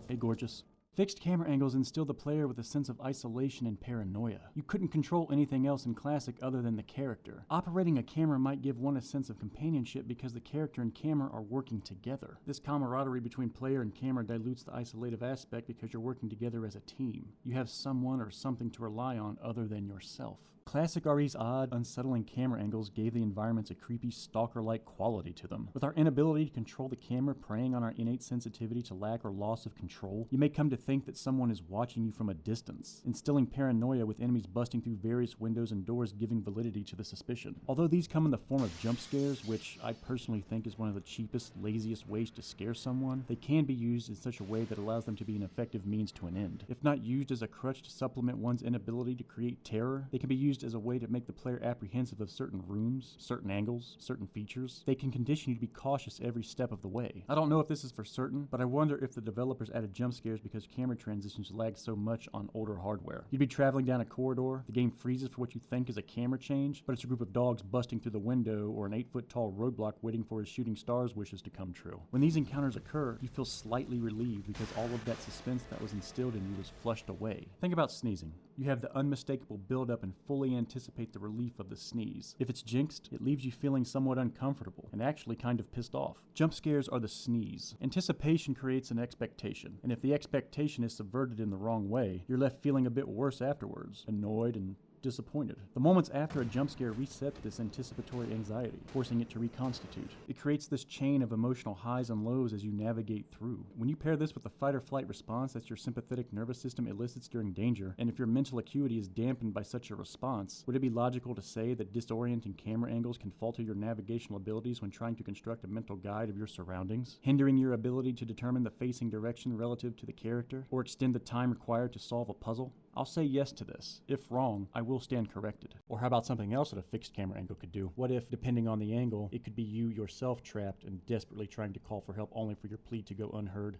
Hey, gorgeous. Fixed camera angles instill the player with a sense of isolation and paranoia. You couldn't control anything else in Classic other than the character. Operating a camera might give one a sense of companionship because the character and camera are working together. This camaraderie between player and camera dilutes the isolative aspect because you're working together as a team. You have someone or something to rely on other than yourself. Classic RE's odd, unsettling camera angles gave the environments a creepy, stalker-like quality to them. With our inability to control the camera preying on our innate sensitivity to lack or loss of control, you may come to think that someone is watching you from a distance, instilling paranoia with enemies busting through various windows and doors giving validity to the suspicion. Although these come in the form of jump scares, which I personally think is one of the cheapest, laziest ways to scare someone, they can be used in such a way that allows them to be an effective means to an end. If not used as a crutch to supplement one's inability to create terror, they can be used used as a way to make the player apprehensive of certain rooms, certain angles, certain features. They can condition you to be cautious every step of the way. I don't know if this is for certain, but I wonder if the developers added jump scares because camera transitions lag so much on older hardware. You'd be traveling down a corridor, the game freezes for what you think is a camera change, but it's a group of dogs busting through the window or an 8-foot tall roadblock waiting for his shooting star's wishes to come true. When these encounters occur, you feel slightly relieved because all of that suspense that was instilled in you was flushed away. Think about sneezing. You have the unmistakable build-up and fully anticipate the relief of the sneeze. If it's jinxed, it leaves you feeling somewhat uncomfortable and actually kind of pissed off. Jump scares are the sneeze. Anticipation creates an expectation, and if the expectation is subverted in the wrong way, you're left feeling a bit worse afterwards, annoyed and disappointed. The moments after a jump scare reset this anticipatory anxiety, forcing it to reconstitute. It creates this chain of emotional highs and lows as you navigate through. When you pair this with the fight or flight response that your sympathetic nervous system elicits during danger, and if your mental acuity is dampened by such a response, would it be logical to say that disorienting camera angles can falter your navigational abilities when trying to construct a mental guide of your surroundings, hindering your ability to determine the facing direction relative to the character, or extend the time required to solve a puzzle? I'll say yes to this. If wrong, I will stand corrected. Or how about something else that a fixed camera angle could do? What if, depending on the angle, it could be you yourself trapped and desperately trying to call for help only for your plea to go unheard?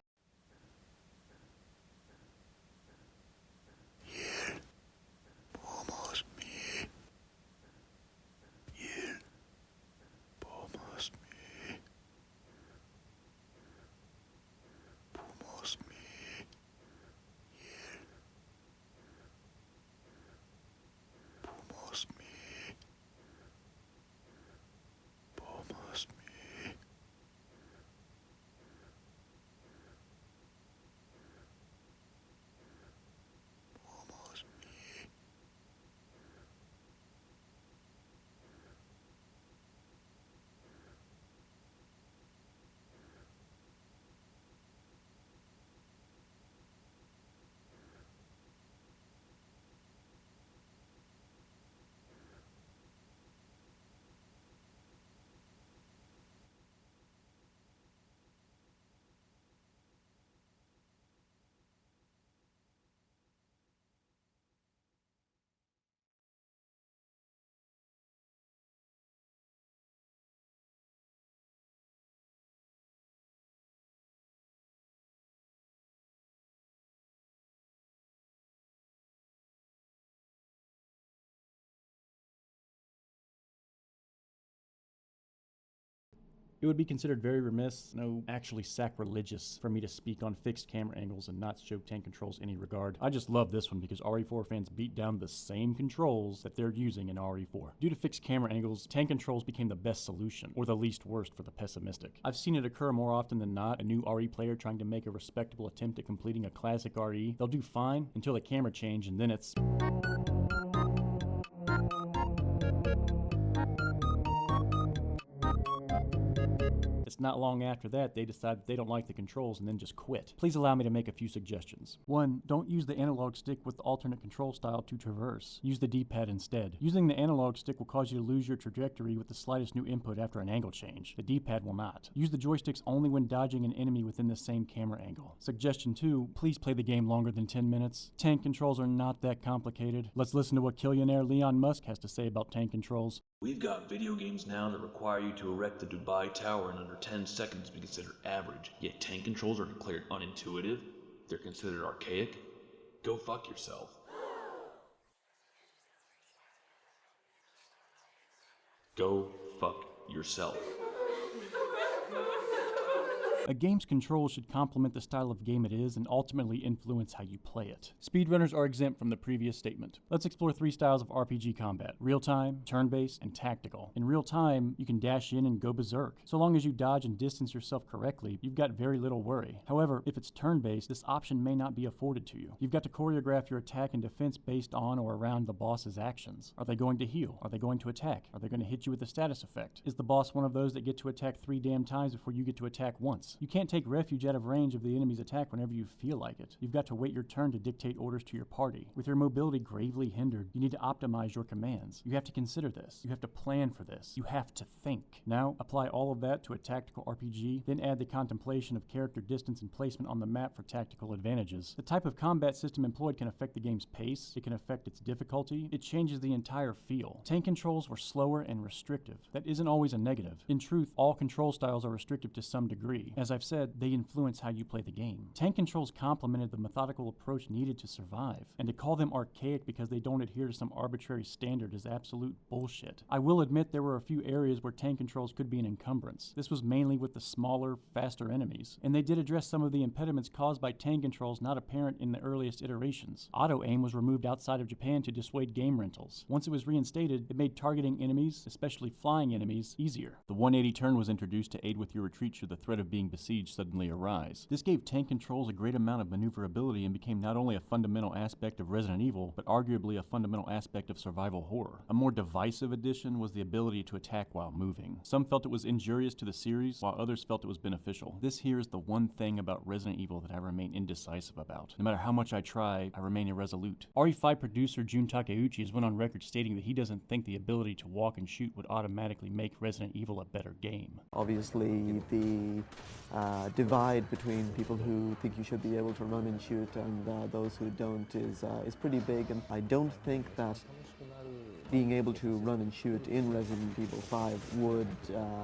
It would be considered very remiss, no, actually sacrilegious, for me to speak on fixed camera angles and not show tank controls any regard. I just love this one because RE4 fans beat down the same controls that they're using in RE4. Due to fixed camera angles, tank controls became the best solution, or the least worst for the pessimistic. I've seen it occur more often than not, a new RE player trying to make a respectable attempt at completing a classic RE. They'll do fine until the camera change, and then it's... It's not long after that they decide that they don't like the controls and then just quit. Please allow me to make a few suggestions. 1. Don't use the analog stick with the alternate control style to traverse. Use the D-pad instead. Using the analog stick will cause you to lose your trajectory with the slightest new input after an angle change. The D-pad will not. Use the joysticks only when dodging an enemy within the same camera angle. Suggestion 2. Please play the game longer than 10 minutes. Tank controls are not that complicated. Let's listen to what Killionaire Elon Musk has to say about tank controls. We've got video games now that require you to erect the Dubai Tower in under 10 seconds to be considered average, yet tank controls are declared unintuitive? They're considered archaic? Go fuck yourself. Go fuck yourself. A game's controls should complement the style of game it is and ultimately influence how you play it. Speedrunners are exempt from the previous statement. Let's explore 3 styles of RPG combat: real-time, turn-based, and tactical. In real-time, you can dash in and go berserk. So long as you dodge and distance yourself correctly, you've got very little worry. However, if it's turn-based, this option may not be afforded to you. You've got to choreograph your attack and defense based on or around the boss's actions. Are they going to heal? Are they going to attack? Are they going to hit you with a status effect? Is the boss one of those that get to attack 3 damn times before you get to attack once? defense. You can't take refuge out of range of the enemy's attack whenever you feel like it. You've got to wait your turn to dictate orders to your party. With your mobility gravely hindered, you need to optimize your commands. You have to consider this. You have to plan for this. You have to think. Now, apply all of that to a tactical RPG, then add the contemplation of character distance and placement on the map for tactical advantages. The type of combat system employed can affect the game's pace, it can affect its difficulty, it changes the entire feel. Tank controls were slower and restrictive. That isn't always a negative. In truth, all control styles are restrictive to some degree. As I've said, they influence how you play the game. Tank controls complemented the methodical approach needed to survive, and to call them archaic because they don't adhere to some arbitrary standard is absolute bullshit. I will admit there were a few areas where tank controls could be an encumbrance. This was mainly with the smaller, faster enemies, and they did address some of the impediments caused by tank controls not apparent in the earliest iterations. Auto-aim was removed outside of Japan to dissuade game rentals. Once it was reinstated, it made targeting enemies, especially flying enemies, easier. The 180 turn was introduced to aid with your retreat should the threat of being besieged suddenly arise. This gave tank controls a great amount of maneuverability and became not only a fundamental aspect of Resident Evil, but arguably a fundamental aspect of survival horror. A more divisive addition was the ability to attack while moving. Some felt it was injurious to the series, while others felt it was beneficial. This here is the one thing about Resident Evil that I remain indecisive about. No matter how much I try, I remain irresolute. RE5 producer Jun Takeuchi has went on record stating that he doesn't think the ability to walk and shoot would automatically make Resident Evil a better game. Obviously, the divide between people who think you should be able to run and shoot and those who don't is pretty big, and I don't think that being able to run and shoot in Resident Evil 5 would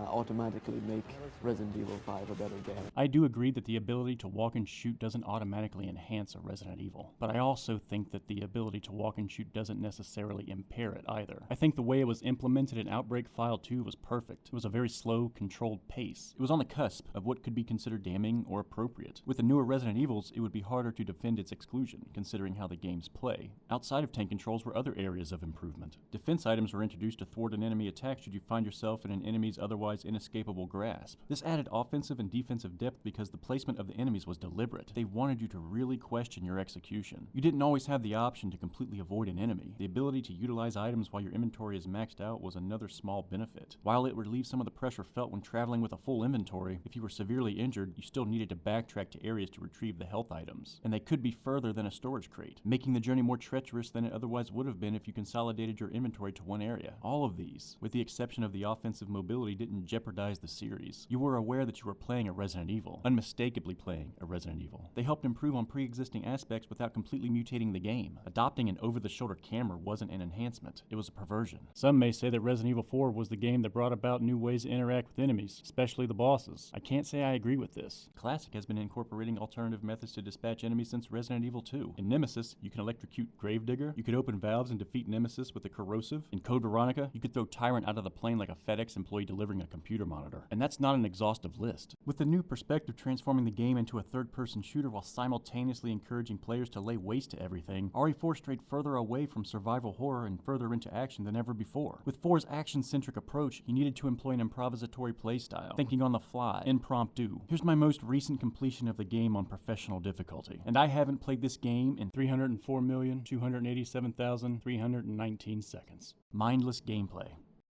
automatically make Resident Evil 5 a better game. I do agree that the ability to walk and shoot doesn't automatically enhance a Resident Evil, but I also think that the ability to walk and shoot doesn't necessarily impair it either. I think the way it was implemented in Outbreak File 2 was perfect. It was a very slow, controlled pace. It was on the cusp of what could be considered damning or appropriate. With the newer Resident Evils, it would be harder to defend its exclusion, considering how the games play. Outside of tank controls were other areas of improvement. Defense items were introduced to thwart an enemy attack should you find yourself in an enemy's otherwise inescapable grasp. This added offensive and defensive depth because the placement of the enemies was deliberate. They wanted you to really question your execution. You didn't always have the option to completely avoid an enemy. The ability to utilize items while your inventory is maxed out was another small benefit. While it relieved some of the pressure felt when traveling with a full inventory, if you were severely injured, you still needed to backtrack to areas to retrieve the health items, and they could be further than a storage crate, making the journey more treacherous than it otherwise would have been if you consolidated your inventory to one area. All of these, with the exception of the offensive mobility, didn't jeopardize the series. You were aware that you were playing a Resident Evil, unmistakably playing a Resident Evil. They helped improve on pre-existing aspects without completely mutating the game. Adopting an over-the-shoulder camera wasn't an enhancement, it was a perversion. Some may say that Resident Evil 4 was the game that brought about new ways to interact with enemies, especially the bosses. I can't say I agree with this. Classic has been incorporating alternative methods to dispatch enemies since Resident Evil 2. In Nemesis, you can electrocute Gravedigger, you could open valves and defeat Nemesis with a corrosive. In Code Veronica, you could throw Tyrant out of the plane like a FedEx employee delivering a computer monitor. And that's not an exhaustive list. With the new perspective transforming the game into a third-person shooter while simultaneously encouraging players to lay waste to everything, RE4 strayed further away from survival horror and further into action than ever before. With 4's action-centric approach, he needed to employ an improvisatory playstyle, thinking on the fly, impromptu. Here's my most recent completion of the game on professional difficulty, and I haven't played this game in 304,287,319 seconds. Mindless gameplay.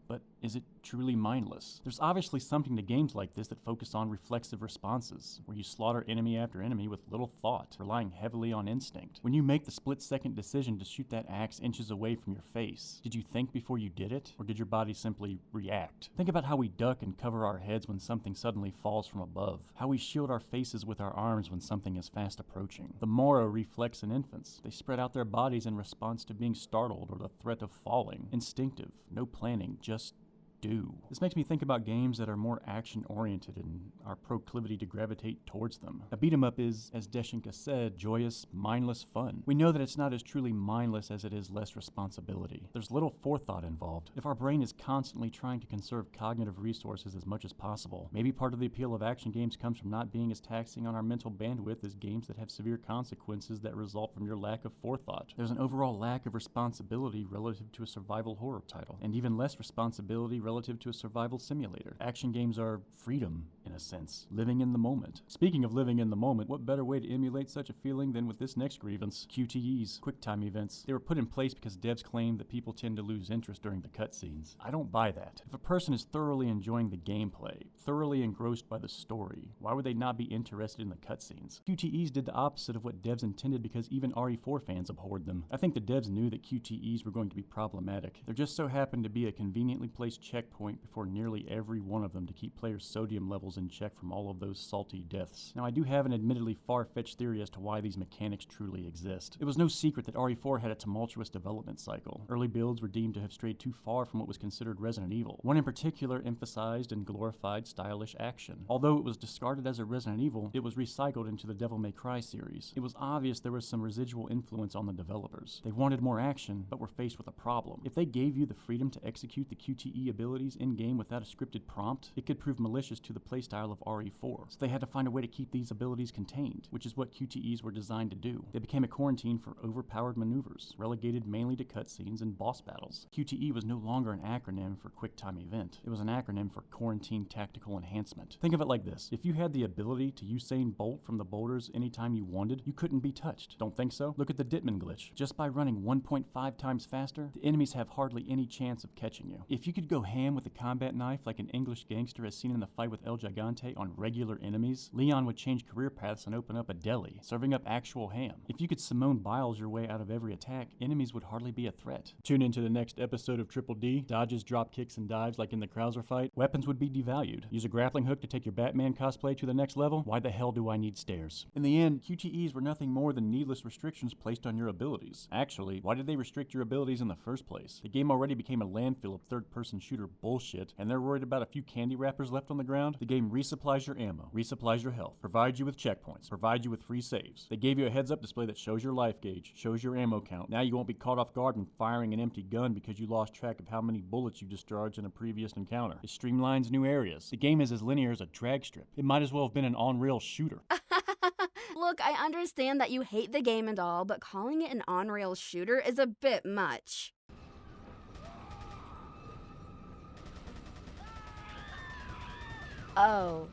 But is it truly mindless? There's obviously something to games like this that focus on reflexive responses, where you slaughter enemy after enemy with little thought, relying heavily on instinct. When you make the split-second decision to shoot that axe inches away from your face, did you think before you did it, or did your body simply react? Think about how we duck and cover our heads when something suddenly falls from above, how we shield our faces with our arms when something is fast approaching. The Mora reflex in infants. They spread out their bodies in response to being startled or the threat of falling. Instinctive, no planning, just do. This makes me think about games that are more action-oriented and our proclivity to gravitate towards them. A beat-em-up is, as Deshenka said, joyous, mindless fun. We know that it's not as truly mindless as it is less responsibility. There's little forethought involved. If our brain is constantly trying to conserve cognitive resources as much as possible, maybe part of the appeal of action games comes from not being as taxing on our mental bandwidth as games that have severe consequences that result from your lack of forethought. There's an overall lack of responsibility relative to a survival horror title, and even less responsibility relative relative to a survival simulator. Action games are freedom, in a sense. Living in the moment. Speaking of living in the moment, what better way to emulate such a feeling than with this next grievance? QTEs, QuickTime events. They were put in place because devs claimed that people tend to lose interest during the cutscenes. I don't buy that. If a person is thoroughly enjoying the gameplay, thoroughly engrossed by the story, why would they not be interested in the cutscenes? QTEs did the opposite of what devs intended because even RE4 fans abhorred them. I think the devs knew that QTEs were going to be problematic. There just so happened to be a conveniently placed checkpoint before nearly every one of them to keep players' sodium levels in check from all of those salty deaths. Now, I do have an admittedly far-fetched theory as to why these mechanics truly exist. It was no secret that RE4 had a tumultuous development cycle. Early builds were deemed to have strayed too far from what was considered Resident Evil. One in particular emphasized and glorified stylish action. Although it was discarded as a Resident Evil, it was recycled into the Devil May Cry series. It was obvious there was some residual influence on the developers. They wanted more action, but were faced with a problem. If they gave you the freedom to execute the QTE abilities in-game without a scripted prompt, it could prove malicious to the playstyle of RE4. So they had to find a way to keep these abilities contained, which is what QTEs were designed to do. They became a quarantine for overpowered maneuvers, relegated mainly to cutscenes and boss battles. QTE was no longer an acronym for QuickTime Event. It was an acronym for Quarantine Tactical Enhancement. Think of it like this. If you had the ability to Usain Bolt from the boulders anytime you wanted, you couldn't be touched. Don't think so? Look at the Ditman glitch. Just by running 1.5 times faster, the enemies have hardly any chance of catching you. If you could go ham with a combat knife like an English gangster as seen in the fight with El Gigante on regular enemies, Leon would change career paths and open up a deli, serving up actual ham. If you could Simone Biles your way out of every attack, enemies would hardly be a threat. Tune into the next episode of Triple D, dodges, drop kicks, and dives like in the Krauser fight. Weapons would be devalued. Use a grappling hook to take your Batman cosplay to the next level? Why the hell do I need stairs? In the end, QTEs were nothing more than needless restrictions placed on your abilities. Actually, why did they restrict your abilities in the first place? The game already became a landfill of third-person shooter bullshit, and they're worried about a few candy wrappers left on the ground? The game resupplies your ammo, resupplies your health, provides you with checkpoints, provides you with free saves. They gave you a heads-up display that shows your life gauge, shows your ammo count. Now you won't be caught off guard when firing an empty gun because you lost track of how many bullets you discharged in a previous encounter. It streamlines new areas. The game is as linear as a drag strip. It might as well have been an on-rail shooter. Look, I understand that you hate the game and all, but calling it an on-rail shooter is a bit much. Oh,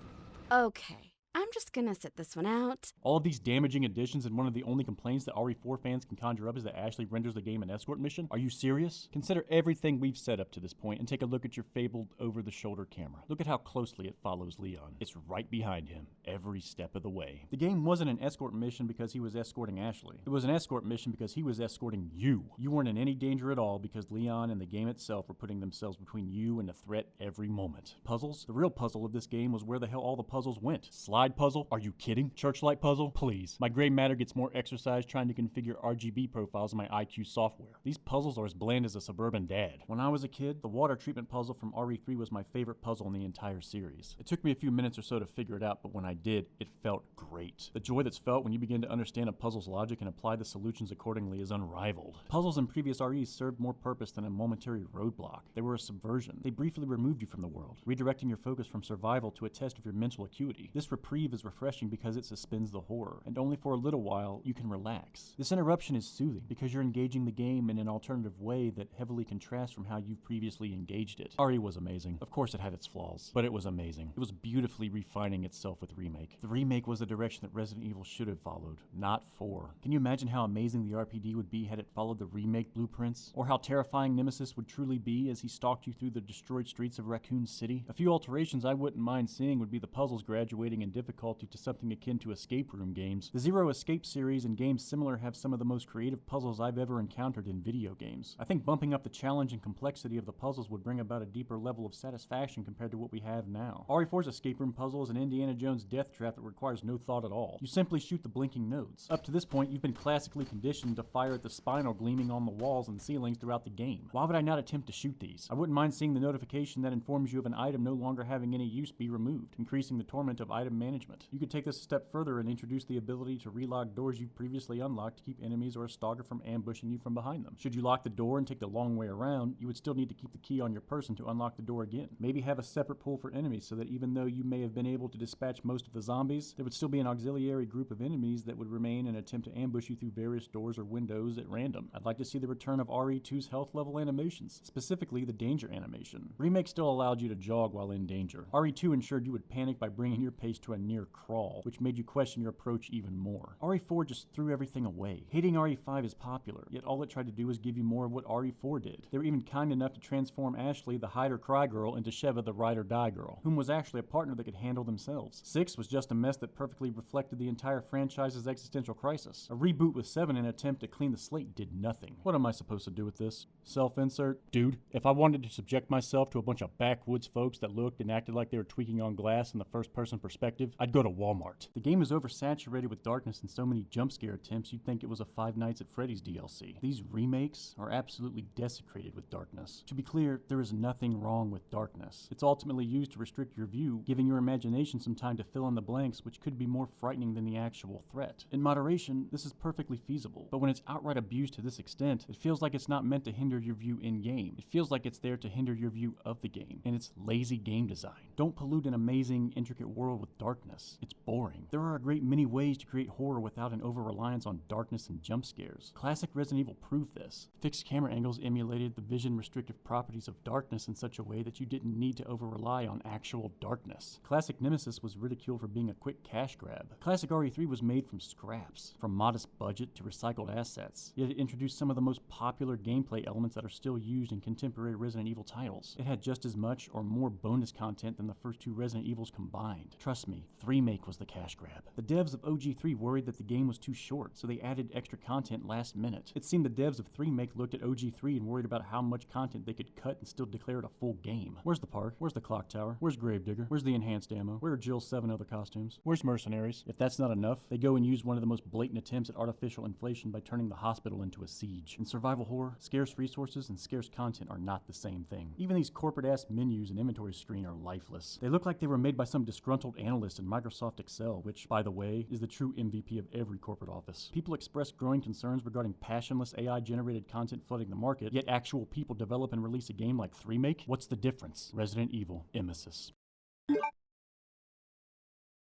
okay. I'm just gonna sit this one out. All of these damaging additions, and one of the only complaints that RE4 fans can conjure up is that Ashley renders the game an escort mission? Are you serious? Consider everything we've said up to this point and take a look at your fabled over-the-shoulder camera. Look at how closely it follows Leon. It's right behind him, every step of the way. The game wasn't an escort mission because he was escorting Ashley. It was an escort mission because he was escorting you. You weren't in any danger at all because Leon and the game itself were putting themselves between you and the threat every moment. Puzzles? The real puzzle of this game was where the hell all the puzzles went. Slide puzzle? Are you kidding? Churchlight puzzle? Please. My gray matter gets more exercise trying to configure RGB profiles in my IQ software. These puzzles are as bland as a suburban dad. When I was a kid, the water treatment puzzle from RE3 was my favorite puzzle in the entire series. It took me a few minutes or so to figure it out, but when I did, it felt great. The joy that's felt when you begin to understand a puzzle's logic and apply the solutions accordingly is unrivaled. Puzzles in previous REs served more purpose than a momentary roadblock. They were a subversion. They briefly removed you from the world, redirecting your focus from survival to a test of your mental acuity. This reprieve is refreshing because it suspends the horror, and only for a little while you can relax. This interruption is soothing because you're engaging the game in an alternative way that heavily contrasts from how you've previously engaged it. RE was amazing. Of course it had its flaws, but it was amazing. It was beautifully refining itself with Remake. The Remake was the direction that Resident Evil should have followed, not 4. Can you imagine how amazing the RPD would be had it followed the Remake blueprints? Or how terrifying Nemesis would truly be as he stalked you through the destroyed streets of Raccoon City? A few alterations I wouldn't mind seeing would be the puzzles graduating in difficulty to something akin to escape room games. The Zero Escape series and games similar have some of the most creative puzzles I've ever encountered in video games. I think bumping up the challenge and complexity of the puzzles would bring about a deeper level of satisfaction compared to what we have now. RE4's escape room puzzle is an Indiana Jones death trap that requires no thought at all. You simply shoot the blinking nodes. Up to this point, you've been classically conditioned to fire at the spinal gleaming on the walls and ceilings throughout the game. Why would I not attempt to shoot these? I wouldn't mind seeing the notification that informs you of an item no longer having any use be removed, increasing the torment of item management. punishment. You could take this a step further and introduce the ability to relock doors you previously unlocked to keep enemies or a stalker from ambushing you from behind them. Should you lock the door and take the long way around, you would still need to keep the key on your person to unlock the door again. Maybe have a separate pool for enemies so that even though you may have been able to dispatch most of the zombies, there would still be an auxiliary group of enemies that would remain and attempt to ambush you through various doors or windows at random. I'd like to see the return of RE2's health level animations, specifically the danger animation. Remake still allowed you to jog while in danger. RE2 ensured you would panic by bringing your pace to a near crawl, which made you question your approach even more. RE4 just threw everything away. Hating RE5 is popular, yet all it tried to do was give you more of what RE4 did. They were even kind enough to transform Ashley, the hide or cry girl, into Sheva, the ride or die girl, whom was actually a partner that could handle themselves. 6 was just a mess that perfectly reflected the entire franchise's existential crisis. A reboot with 7 in an attempt to clean the slate did nothing. What am I supposed to do with this? Self-insert? Dude, if I wanted to subject myself to a bunch of backwoods folks that looked and acted like they were tweaking on glass in the first-person perspective, I'd go to Walmart. The game is oversaturated with darkness and so many jump scare attempts you'd think it was a Five Nights at Freddy's DLC. These remakes are absolutely desecrated with darkness. To be clear, there is nothing wrong with darkness. It's ultimately used to restrict your view, giving your imagination some time to fill in the blanks, which could be more frightening than the actual threat. In moderation, this is perfectly feasible, but when it's outright abused to this extent, it feels like it's not meant to hinder your view in-game. It feels like it's there to hinder your view of the game, and it's lazy game design. Don't pollute an amazing, intricate world with darkness. It's boring. There are a great many ways to create horror without an over-reliance on darkness and jump scares. Classic Resident Evil proved this. Fixed camera angles emulated the vision-restrictive properties of darkness in such a way that you didn't need to over-rely on actual darkness. Classic Nemesis was ridiculed for being a quick cash grab. Classic RE3 was made from scraps, from modest budget to recycled assets, yet it introduced some of the most popular gameplay elements that are still used in contemporary Resident Evil titles. It had just as much or more bonus content than the first 2 Resident Evils combined. Trust me, 3-make was the cash grab. The devs of OG3 worried that the game was too short, so they added extra content last minute. It seemed the devs of 3-make looked at OG3 and worried about how much content they could cut and still declare it a full game. Where's the park? Where's the clock tower? Where's Gravedigger? Where's the enhanced ammo? Where are Jill's 7 other costumes? Where's Mercenaries? If that's not enough, they go and use one of the most blatant attempts at artificial inflation by turning the hospital into a siege. In survival horror, scarce resources and scarce content are not the same thing. Even these corporate-ass menus and inventory screen are lifeless. They look like they were made by some disgruntled analyst in Microsoft Excel, which, by the way, is the true MVP of every corporate office. People express growing concerns regarding passionless AI-generated content flooding the market, yet actual people develop and release a game like 3-make? What's the difference? Resident Evil, Emesis.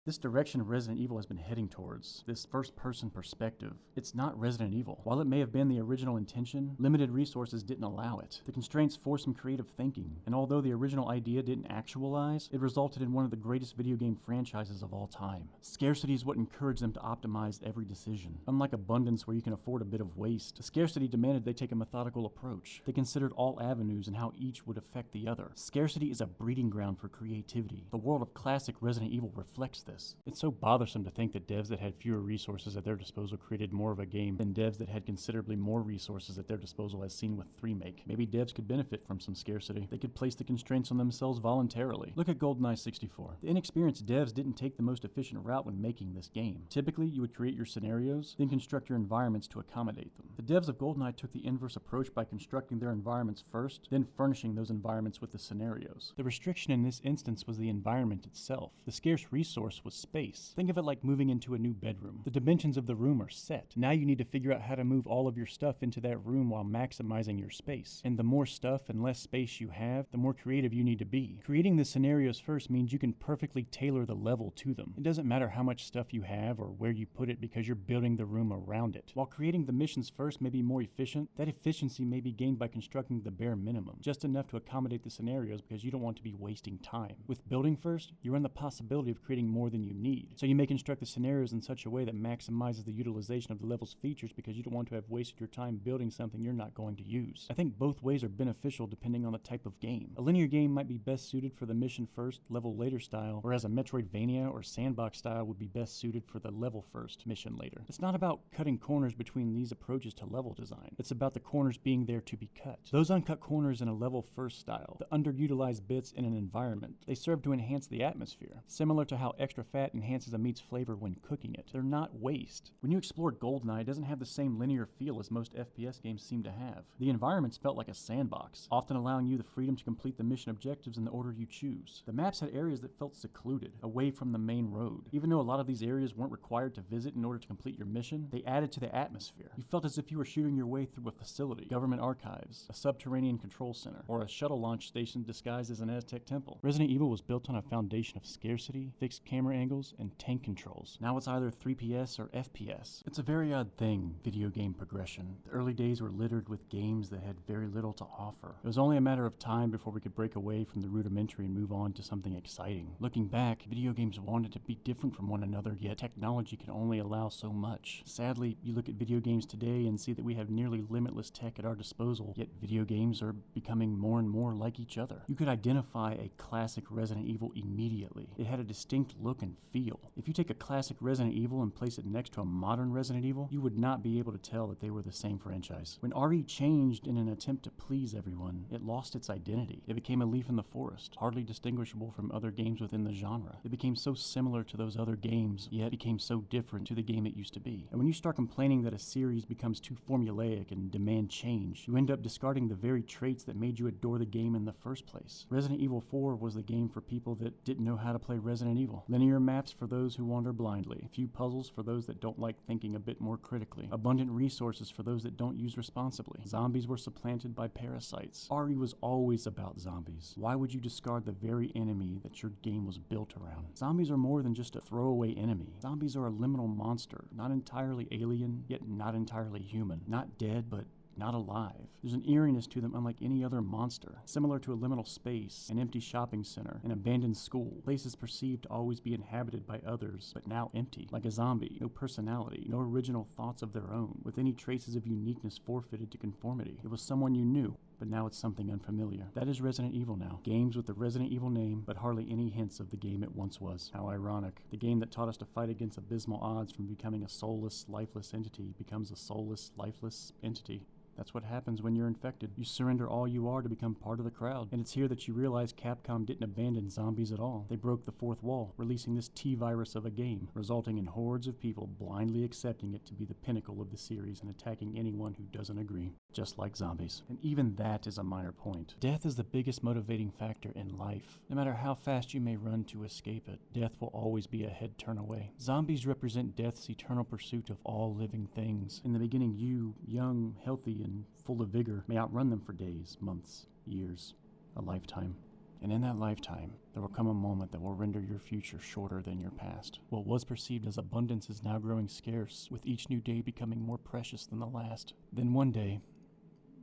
This direction Resident Evil has been heading towards, this first-person perspective, it's not Resident Evil. While it may have been the original intention, limited resources didn't allow it. The constraints forced some creative thinking, and although the original idea didn't actualize, it resulted in one of the greatest video game franchises of all time. Scarcity is what encouraged them to optimize every decision. Unlike abundance where you can afford a bit of waste, scarcity demanded they take a methodical approach. They considered all avenues and how each would affect the other. Scarcity is a breeding ground for creativity. The world of classic Resident Evil reflects this. It's so bothersome to think that devs that had fewer resources at their disposal created more of a game than devs that had considerably more resources at their disposal, as seen with 3-make. Maybe devs could benefit from some scarcity. They could place the constraints on themselves voluntarily. Look at GoldenEye 64. The inexperienced devs didn't take the most efficient route when making this game. Typically, you would create your scenarios, then construct your environments to accommodate them. The devs of GoldenEye took the inverse approach by constructing their environments first, then furnishing those environments with the scenarios. The restriction in this instance was the environment itself. The scarce resource was space. Think of it like moving into a new bedroom. The dimensions of the room are set. Now you need to figure out how to move all of your stuff into that room while maximizing your space. And the more stuff and less space you have, the more creative you need to be. Creating the scenarios first means you can perfectly tailor the level to them. It doesn't matter how much stuff you have or where you put it because you're building the room around it. While creating the missions first may be more efficient, that efficiency may be gained by constructing the bare minimum, just enough to accommodate the scenarios because you don't want to be wasting time. With building first, you run the possibility of creating more than you need. So you may construct the scenarios in such a way that maximizes the utilization of the level's features because you don't want to have wasted your time building something you're not going to use. I think both ways are beneficial depending on the type of game. A linear game might be best suited for the mission first, level later style, whereas a Metroidvania or sandbox style would be best suited for the level first, mission later. It's not about cutting corners between these approaches to level design. It's about the corners being there to be cut. Those uncut corners in a level first style, the underutilized bits in an environment, they serve to enhance the atmosphere. Similar to how extra extra fat enhances a meat's flavor when cooking it. They're not waste. When you explore GoldenEye, it doesn't have the same linear feel as most FPS games seem to have. The environments felt like a sandbox, often allowing you the freedom to complete the mission objectives in the order you choose. The maps had areas that felt secluded, away from the main road. Even though a lot of these areas weren't required to visit in order to complete your mission, they added to the atmosphere. You felt as if you were shooting your way through a facility, government archives, a subterranean control center, or a shuttle launch station disguised as an Aztec temple. Resident Evil was built on a foundation of scarcity, fixed camera angles, and tank controls. Now it's either 3PS or FPS. It's a very odd thing, video game progression. The early days were littered with games that had very little to offer. It was only a matter of time before we could break away from the rudimentary and move on to something exciting. Looking back, video games wanted to be different from one another, yet technology can only allow so much. Sadly, you look at video games today and see that we have nearly limitless tech at our disposal, yet video games are becoming more and more like each other. You could identify a classic Resident Evil immediately. It had a distinct look and feel. If you take a classic Resident Evil and place it next to a modern Resident Evil, you would not be able to tell that they were the same franchise. When RE changed in an attempt to please everyone, it lost its identity. It became a leaf in the forest, hardly distinguishable from other games within the genre. It became so similar to those other games, yet became so different to the game it used to be. And when you start complaining that a series becomes too formulaic and demand change, you end up discarding the very traits that made you adore the game in the first place. Resident Evil 4 was the game for people that didn't know how to play Resident Evil. Linear maps for those who wander blindly. Few puzzles for those that don't like thinking a bit more critically. Abundant resources for those that don't use responsibly. Zombies were supplanted by parasites. RE was always about zombies. Why would you discard the very enemy that your game was built around? Zombies are more than just a throwaway enemy. Zombies are a liminal monster, not entirely alien, yet not entirely human. Not dead, but not alive. There's an eeriness to them unlike any other monster, similar to a liminal space, an empty shopping center, an abandoned school, places perceived to always be inhabited by others, but now empty. Like a zombie, no personality, no original thoughts of their own, with any traces of uniqueness forfeited to conformity. It was someone you knew, but now it's something unfamiliar. That is Resident Evil now. Games with the Resident Evil name, but hardly any hints of the game it once was. How ironic. The game that taught us to fight against abysmal odds from becoming a soulless, lifeless entity becomes a soulless, lifeless entity. That's what happens when you're infected. You surrender all you are to become part of the crowd. And it's here that you realize Capcom didn't abandon zombies at all. They broke the fourth wall, releasing this T-virus of a game, resulting in hordes of people blindly accepting it to be the pinnacle of the series and attacking anyone who doesn't agree. Just like zombies. And even that is a minor point. Death is the biggest motivating factor in life. No matter how fast you may run to escape it, death will always be a head turn away. Zombies represent death's eternal pursuit of all living things. In the beginning, you, young, healthy, and full of vigor, may outrun them for days, months, years, a lifetime. And in that lifetime, there will come a moment that will render your future shorter than your past. What was perceived as abundance is now growing scarce, with each new day becoming more precious than the last. Then one day,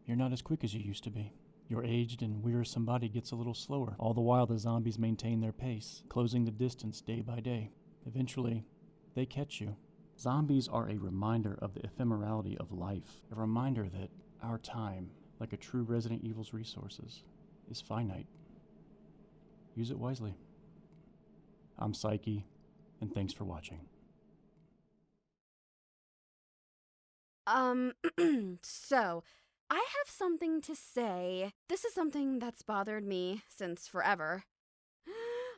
you're not as quick as you used to be. Your aged and wearisome body gets a little slower, all the while the zombies maintain their pace, closing the distance day by day. Eventually, they catch you. Zombies are a reminder of the ephemerality of life, a reminder that our time, like a true Resident Evil's resources, is finite. Use it wisely. I'm Psyche, and thanks for watching. So, I have something to say. This is something that's bothered me since forever.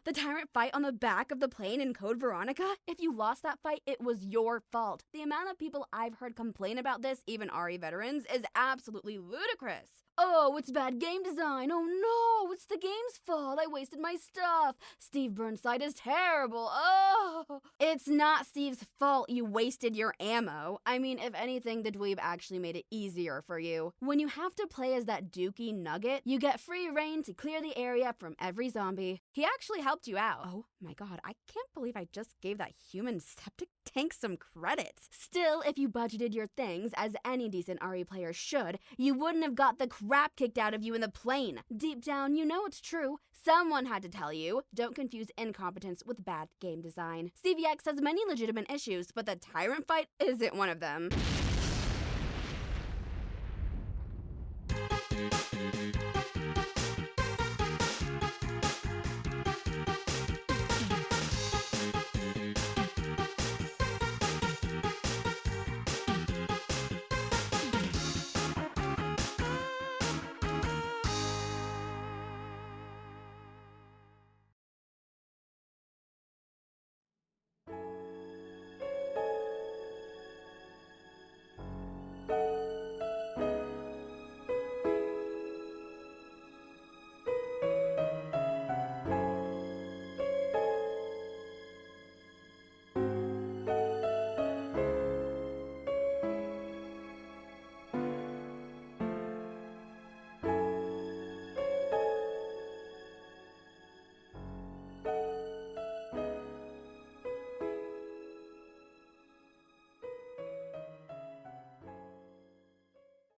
The tyrant fight on the back of the plane in Code Veronica? If you lost that fight, it was your fault. The amount of people I've heard complain about this, even RE veterans, is absolutely ludicrous. Oh, it's bad game design. Oh no, it's the game's fault. I wasted my stuff. Steve Burnside is terrible. Oh, it's not Steve's fault you wasted your ammo. I mean, if anything, the dweeb actually made it easier for you. When you have to play as that Dookie Nugget, you get free reign to clear the area from every zombie. He actually helped you out. Oh my god, I can't believe I just gave that human septic tank some credit. Still, if you budgeted your things, as any decent RE player should, you wouldn't have got the crap kicked out of you in the plane. Deep down, you know it's true. Someone had to tell you. Don't confuse incompetence with bad game design. CVX has many legitimate issues, but the tyrant fight isn't one of them.